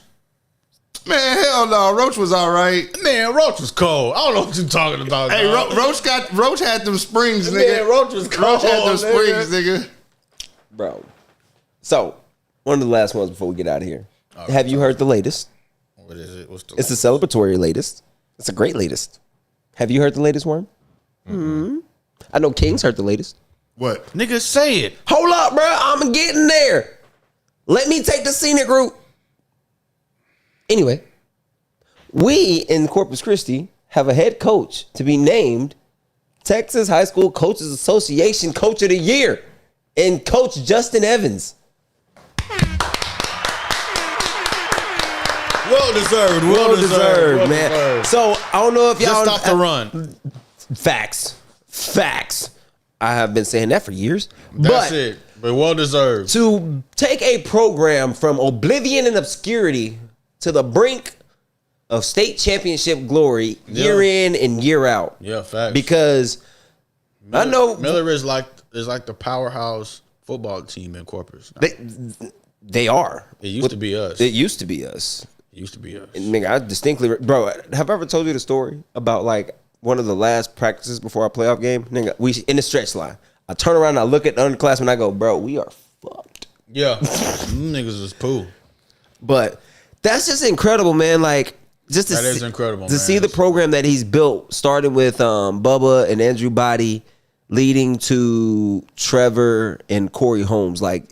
Man, hell no. Roach was all right. Man, Roach was cold. I don't know what you talking about. Hey, Roach had them springs, nigga. Man, Roach was cold. Roach had them springs, nigga. Bro. So, one of the last ones before we get out of here. Have you heard the latest? What is it? It's the celebratory latest. It's a great latest. Have you heard the latest, Worm? Mm-hmm. I know King's heard the latest. What? Nigga, say it. Hold up, bro. I'm getting there. Let me take the scenic route. Anyway, we in Corpus Christi have a head coach to be named Texas High School Coaches Association Coach of the Year, and Coach Justin Evans. Well deserved, man. So I don't know if y'all just stop the run. Facts. I have been saying that for years. That's it. But well deserved. To take a program from oblivion and obscurity to the brink of state championship glory year in and year out. Yeah, facts. Because I know Miller is like the powerhouse football team in Corpus. They are. It used to be us. It used to be us. And nigga, I distinctly, bro. Have I ever told you the story about like one of the last practices before our playoff game? Nigga, we in the stretch line. I turn around and I look at the underclassmen and I go, bro, we are fucked. Yeah, them niggas is poo. But that's just incredible, man. Like just to is incredible to see the program that he's built, starting with Bubba and Andrew Body, leading to Trevor and Corey Holmes. Like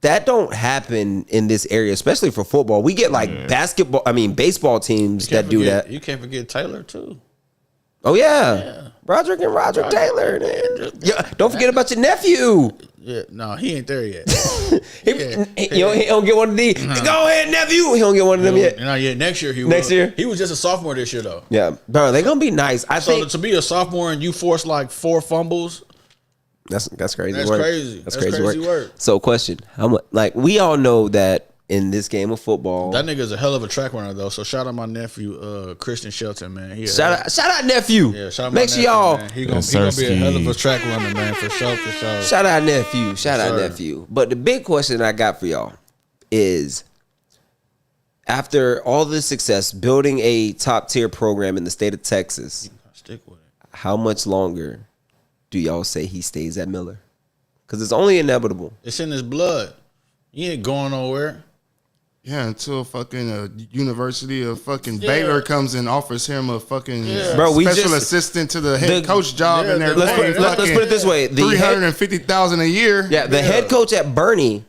that don't happen in this area, especially for football. We get like baseball teams that do that. You can't forget Taylor too. Oh yeah. Roderick Taylor. Yeah, don't forget about your nephew. Yeah, no, he ain't there yet. He don't get one of these. Go ahead, nephew. He don't get one of them yet. Not yet. Next year he will. Next year? He was just a sophomore this year though. Yeah, bro, they're gonna be nice. I think to be a sophomore and you force like 4 fumbles. That's crazy. That's work. crazy. That's crazy work. So, question: how much? Like we all know that in this game of football, that nigga's a hell of a track runner though. So shout out my nephew, Christian Shelton, man. Shout out nephew. Yeah, shout out. Make sure y'all. He gonna be a hell of a track runner, man, for sure. Shout out nephew. Shout out nephew. But the big question I got for y'all is: after all this success, building a top tier program in the state of Texas, stick with it. How much longer do y'all say he stays at Miller? Because it's only inevitable. It's in his blood. He ain't going nowhere. Yeah, until fucking University of fucking Baylor comes and offers him a fucking special assistant to the head coach job in there. Let's put it this way: $350,000 a year. Yeah, the head coach at Bernie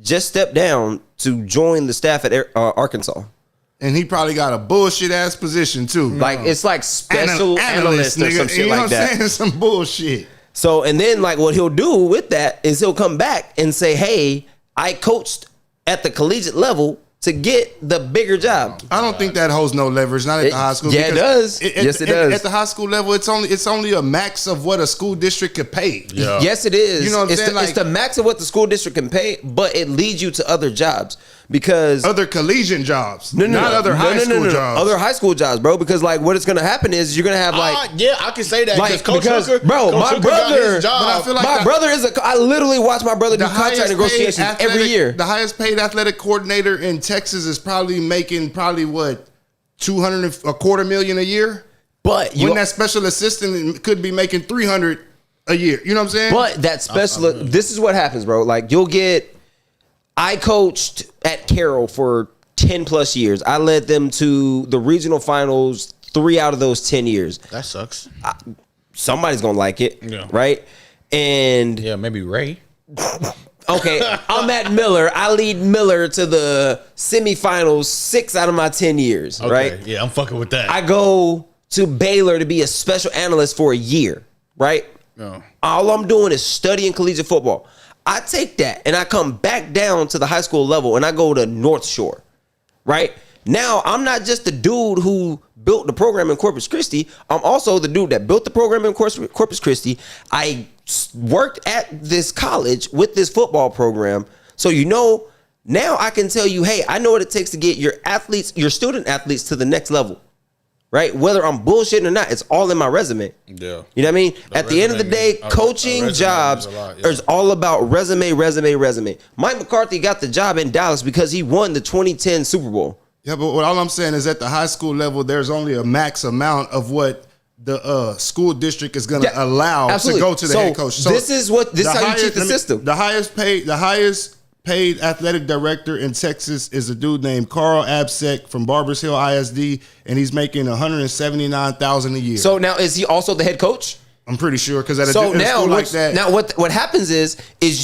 just stepped down to join the staff at Arkansas. And he probably got a bullshit ass position too. Like it's like special analyst or some shit like that. Saying? Some bullshit. So and then like what he'll do with that is he'll come back and say, "Hey, I coached at the collegiate level to get the bigger job." I don't think that holds no leverage. Not at the high school. Yeah, it does. Yes, it does. At the high school level, it's only a max of what a school district could pay. Yeah. Yes, it is. You know what I'm saying? It's the max of what the school district can pay, but it leads you to other jobs because other collegiate jobs, not other high school jobs. Other high school jobs, bro. Because like what it's gonna happen is you're gonna have like yeah, I can say that like Coach Hooker, bro, Coach my Hooker brother, got his job. But I feel like my brother is I literally watch my brother do contract negotiations every year. The highest paid athletic coordinator in Texas is probably making what $225,000 a year. But when that special assistant could be making $300,000 a year, you know what I'm saying? But that special, this is what happens, bro. Like I coached at Carroll for 10 plus years. I led them to the regional finals 3 out of those 10 years. That sucks. Somebody's gonna like it, right? And yeah, maybe Ray. Okay, I'm at Miller. I lead Miller to the semifinals 6 out of my 10 years, right? Yeah, I'm fucking with that. I go to Baylor to be a special analyst for a year, right? No. All I'm doing is studying collegiate football. I take that and I come back down to the high school level and I go to North Shore, right? Now, I'm not just the dude who built the program in Corpus Christi. I'm also the dude that built the program in Corpus Christi. I worked at this college with this football program. So, now I can tell you, hey, I know what it takes to get your student athletes to the next level, right? Whether I'm bullshitting or not, it's all in my resume. Yeah. You know what I mean? At the end of the day, coaching jobs is all about resume. Mike McCarthy got the job in Dallas because he won the 2010 Super Bowl. Yeah, but all I'm saying is at the high school level, there's only a max amount of what the school district is going to allow to go to the head coach. So this is how you cheat the system. The highest paid athletic director in Texas is a dude named Carl Absek from Barbers Hill ISD, and he's making $179,000 a year. So now is he also the head coach? I'm pretty sure because at a school like that. Now what happens is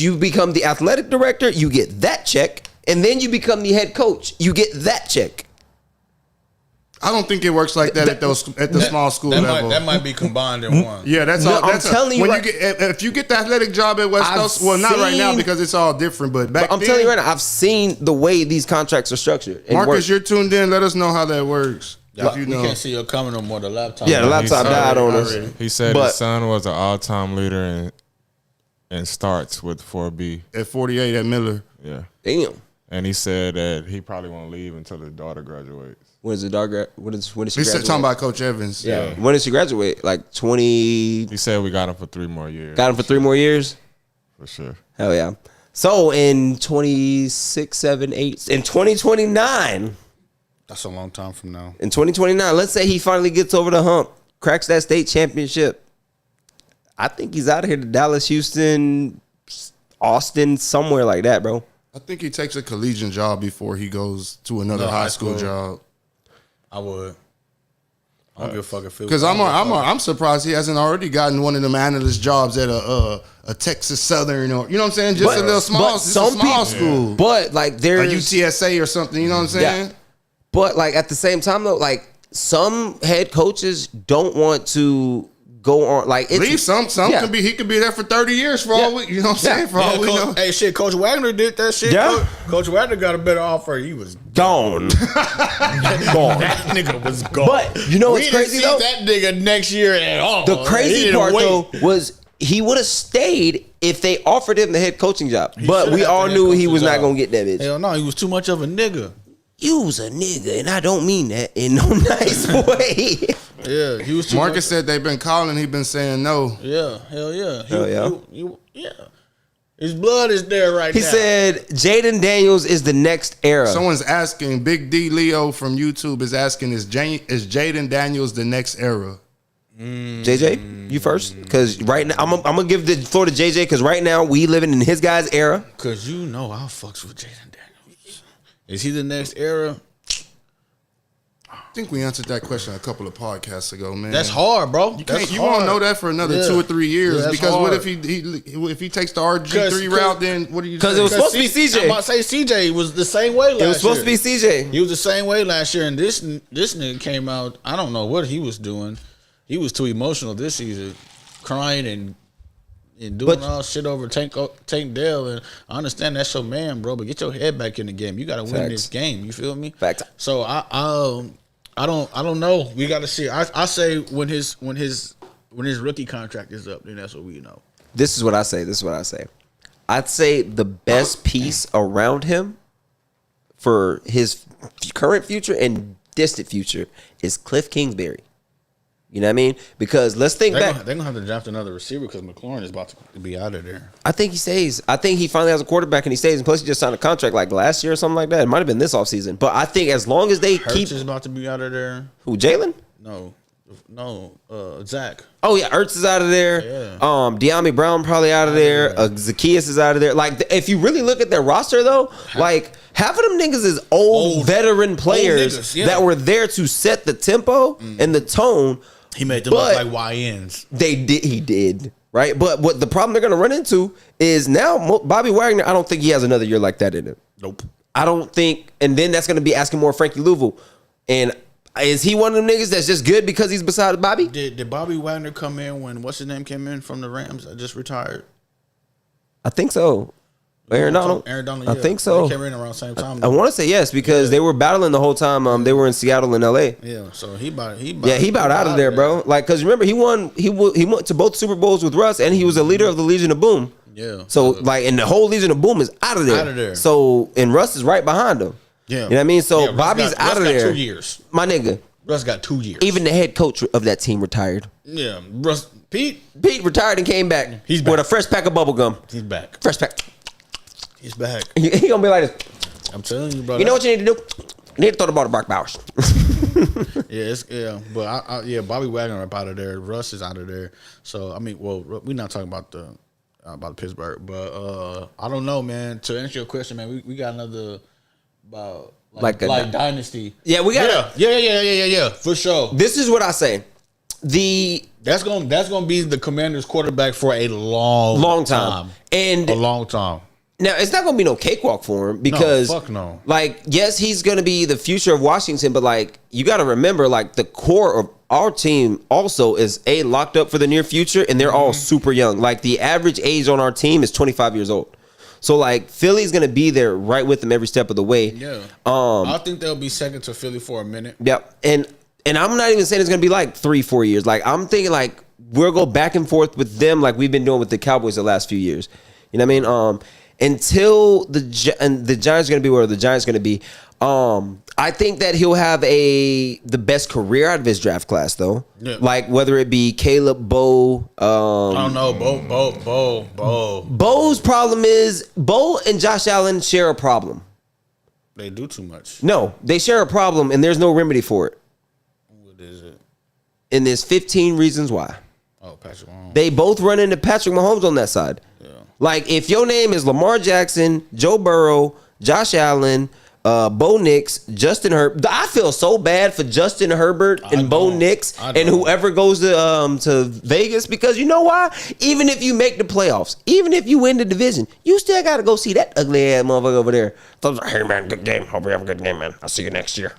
you become the athletic director, you get that check, and then you become the head coach, you get that check. I don't think it works like that at the small school level. That might be combined in one. Yeah, that's all. I'm telling you, if you get the athletic job at West Coast, well, not right now because it's all different. But back then, I'm telling you right now, I've seen the way these contracts are structured. Marcus, you're tuned in. Let us know how that works. Yeah, you can't see your comment no more. The laptop. Yeah, the laptop died on us. He said his son was an all-time leader in starts with 4B at 48 at Miller. Yeah, damn. And he said that he probably won't leave until his daughter graduates. When is the daughter? When does she graduate? He's talking about Coach Evans. Yeah. When does she graduate? Like 20. He said we got him for 3 more years. Got him for 3 more years? For sure. Hell yeah. So in 26, 7, 8, in 2029. That's a long time from now. In 2029, let's say he finally gets over the hump, cracks that state championship. I think he's out of here to Dallas, Houston, Austin, somewhere like that, bro. I think he takes a collegiate job before he goes to another high school job. I would. I don't give a fuck if it. Because I'm surprised he hasn't already gotten one of them analyst jobs at a Texas Southern or you know what I'm saying, just a little small school. Yeah. But like there's a UTSA or something. You know what I'm saying? Yeah. But like at the same time though, like some head coaches don't want to go on like it's, leave some could be he could be there for 30 years for all we, you know what I'm saying, for all we know. Hey shit, Coach Wagner did that shit. Yeah. Coach Wagner got a better offer. He was gone. That nigga was gone. But you know what's crazy though? That nigga next year at all. The crazy part though was he would have stayed if they offered him the head coaching job. But we all knew he was not gonna get that bitch. Hell no, he was too much of a nigga. You was a nigga, and I don't mean that in no nice way. Yeah, he was too Marcus said they've been calling, he been saying no. Yeah, hell yeah. Yeah. His blood is there right now. He said Jaden Daniels is the next era. Someone's asking, Big D Leo from YouTube is asking, is Jaden Daniels the next era? JJ, you first, because right now I'm gonna give the floor to JJ because right now we living in his guy's era. Because you know I fucks with Jaden Daniels. Is he the next era? I think we answered that question a couple of podcasts ago, man. That's hard, bro. You won't know that for another 2 or 3 years because hard. What if he takes the RG3 route? Then what do you? Because it was supposed to be CJ. I'm about to say CJ was the same way last year. It was supposed to be CJ. He was the same way last year, and this nigga came out. I don't know what he was doing. He was too emotional this season, crying and doing all shit over Tank Dale. And I understand that's your man, bro, but get your head back in the game. You got to win this game. You feel me? Fact. So I don't know. We got to see. I say when his rookie contract is up, then that's what we know. This is what I say. I'd say the best piece around him for his current future and distant future is Cliff Kingsbury. You know what I mean? Because let's think back. They're going to have to draft another receiver because McLaurin is about to be out of there. I think he stays. I think he finally has a quarterback and he stays. And plus, he just signed a contract like last year or something like that. It might have been this offseason. But I think as long as they Hurts is about to be out of there. Who, Jalen? No, Zach. Oh, yeah, Ertz is out of there. Yeah. De'Ami Brown probably out of there. Zacchaeus is out of there. Like, if you really look at their roster, though, like, half of them niggas is old veteran players niggas, that were there to set the tempo and the tone. He made them look like YNs. He did. Right? But what the problem they're going to run into is now Bobby Wagner, I don't think he has another year like that in him. Nope. I don't think. And then that's going to be asking more Frankie Louisville. And is he one of them niggas that's just good because he's beside Bobby? Did Bobby Wagner come in when what's his name came in from the Rams? I just retired. I think so. Aaron Donald. Yeah. I think so. They came in around the same time. I want to say yes because they were battling the whole time. They were in Seattle and L.A. Yeah, so he bought out of there, bro. Like, cause remember he won to both Super Bowls with Russ, and he was a leader of the Legion of Boom. Yeah. So like, and the whole Legion of Boom is out of there. Out of there. So and Russ is right behind him. Yeah. You know what I mean? So Bobby's out of there. 2 years. My nigga. Russ got 2 years. Even the head coach of that team retired. Yeah, Pete retired and came back. He's back with a fresh pack of bubble gum. He's back. Fresh pack. He's back. He gonna be like this. I'm telling you, bro. You know what you need to do? You need to throw the ball to Brock Bowers. But Bobby Wagner up out of there. Russ is out of there. So I mean, well, we're not talking about the Pittsburgh, but I don't know, man. To answer your question, man, we got another about like dynasty. Yeah, we got. Yeah, for sure. This is what I say. That's gonna be the Commanders' quarterback for a long time. And a long time. Now it's not gonna be no cakewalk for him because fuck no. Like, yes, he's gonna be the future of Washington, but like you gotta remember, like the core of our team also is locked up for the near future, and they're all super young. Like the average age on our team is 25 years old. So like Philly's gonna be there right with them every step of the way. Yeah. I think they'll be second to Philly for a minute. Yep. And I'm not even saying it's gonna be like 3-4 years. Like I'm thinking like we'll go back and forth with them like we've been doing with the Cowboys the last few years. You know what I mean? Until the Giants are gonna be where the Giants are gonna be. I think that he'll have the best career out of his draft class though. Yeah. Like whether it be Caleb, Bo. I don't know. Bo. Bo's problem is Bo and Josh Allen share a problem. They do too much. No, they share a problem and there's no remedy for it. What is it? And there's 15 reasons why. Oh, Patrick Mahomes. They both run into Patrick Mahomes on that side. Yeah. Like if your name is Lamar Jackson, Joe Burrow, Josh Allen, Bo Nix, Justin Herbert. I feel so bad for Justin Herbert and Bo Nix and whoever goes to Vegas because you know why? Even if you make the playoffs, even if you win the division, you still got to go see that ugly ass motherfucker over there. Hey man, good game. Hope you have a good game, man. I'll see you next year.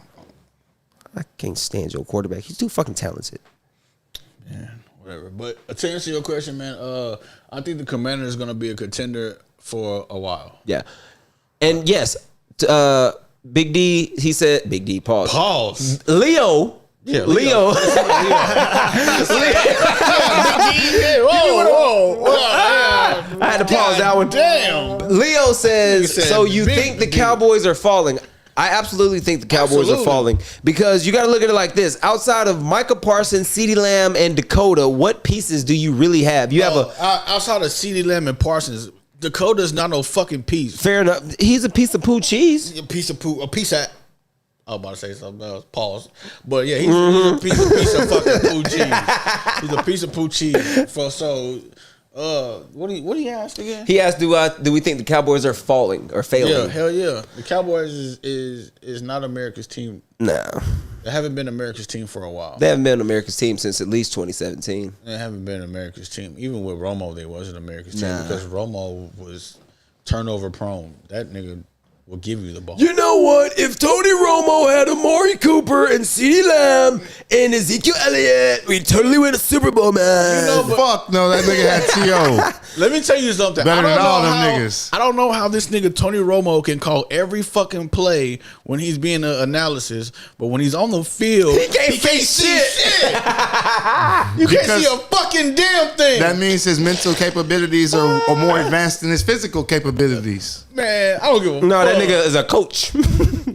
I can't stand your quarterback. He's too fucking talented. Man, whatever. But to answer your question, man, I think the Commander is going to be a contender for a while. Yeah, and yes. Big D, he said, Big D, pause. Leo. Yeah, Leo. Big D. Whoa. I had to pause that one. Damn. Leo says, so you think the Cowboys are falling? I absolutely think the Cowboys are falling because you got to look at it like this. Outside of Micah Parsons, CeeDee Lamb, and Dakota, what pieces do you really have? You have outside of CeeDee Lamb and Parsons, Dakota's not no fucking piece. Fair enough. He's a piece of poo cheese. A piece of. I was about to say something else. Pause. But yeah, he's a piece of fucking poo cheese. He's a piece of poo cheese. What do you ask again? He asked, do we think the Cowboys are falling or failing? Yeah, hell yeah. The Cowboys is not America's team. No. They haven't been America's team for a while. They haven't been America's team since at least 2017. They haven't been America's team. Even with Romo, they wasn't America's team because Romo was turnover prone. That nigga will give you the ball. You know what? If Tony Romo had Amari Cooper and CeeDee Lamb and Ezekiel Elliott, we'd totally win a Super Bowl, man. Fuck no, that nigga had T.O. Let me tell you something. Better than all them niggas. I don't know how this nigga Tony Romo can call every fucking play when he's being an analysis, but when he's on the field, he can't see shit. You can't see a fucking damn thing. That means his mental capabilities are more advanced than his physical capabilities. Man, I don't give a fuck. No, that nigga is a coach.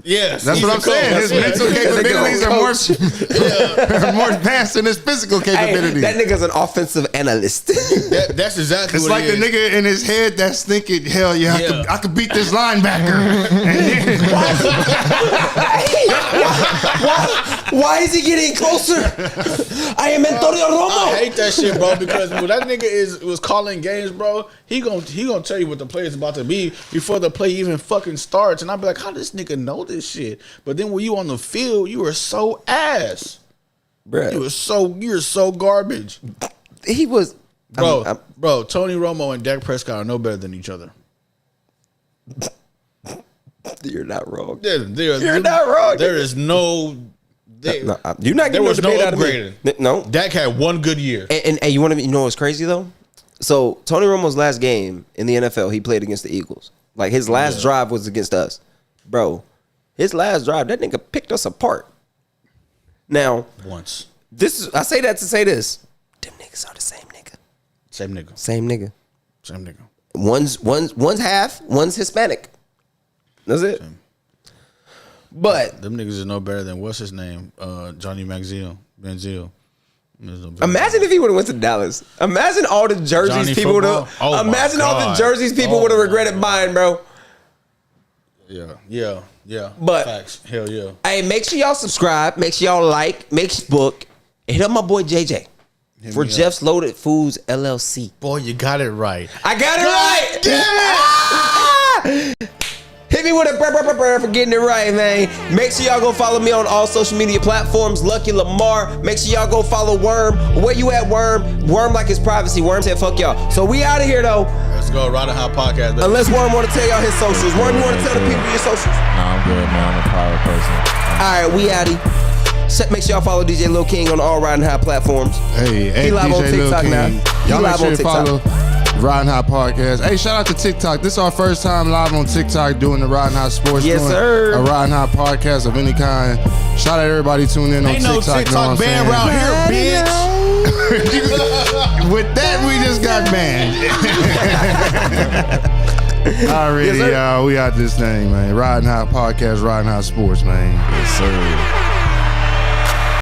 Yes, That's what I'm saying. His mental capabilities are more advanced than his physical capabilities. Hey, that nigga's an offensive analyst. That's exactly it's what like it the is. nigga in his head that's thinking, hell yeah, I could beat this linebacker. Why is he getting closer? I am Antonio Romo. I hate that shit, bro, because when that nigga was calling games, bro, he gonna tell you what the play is about to be before the play even fucking starts. And I'll be like, how does this nigga know this shit? But then when you on the field, you are so ass. Bruh. You're so garbage. He was... Bro, Tony Romo and Dak Prescott are no better than each other. You're not wrong. You're not wrong. There is no... you're not getting there was no debate out of me. upgrading. No. Dak had one good year. And you want to know what's crazy though? So Tony Romo's last game in the NFL, he played against the Eagles. Like his last drive was against us, bro. His last drive, that nigga picked us apart. Now, Once. I say that to say this: them niggas are the same nigga. Same nigga. Same nigga. Same nigga. One's half, one's Hispanic. That's it. Same. But Them niggas is no better than what's his name? Johnny Manziel. imagine if he would have went to Dallas. Imagine all the jerseys Johnny people would have. football? Oh imagine my all the God. jerseys people would have regretted buying, bro. Yeah. But- Facts. Hell yeah. Hey, make sure y'all subscribe. Make sure y'all like. Make sure book. And hit up my boy JJ for Jeff's Loaded Foods LLC. Boy, you got it right. I got it right. Damn it! Hit me with a brr for getting it right, man. Make sure y'all go follow me on all social media platforms. Lucky Lamar. Make sure y'all go follow Worm. Where you at, Worm? Worm like his privacy. Worm said fuck y'all. So we out of here though. Let's go. Ride a Hot Podcast, baby. Unless Worm want to tell y'all his socials. Worm, you want to tell the people your socials? Nah, I'm good, man. I'm a private person. All right, we outie. Make sure y'all follow DJ Lil King on all Riding High platforms. Hey, He live on DJ Lil TikTok King. now. He Y'all make live sure on to TikTok. follow Riding High Podcast. Hey, shout out to TikTok. This is our first time live on TikTok doing the Riding High Sports. Yes, doing sir. A Riding High podcast of any kind. Shout out to everybody tuning in on Ain't TikTok. no TikTok ban around here, bitch. With that, we just got banned. Already, Yes, sir. y'all. We out this thing, man. Riding High Podcast, Riding High Sports, man. Yes, sir.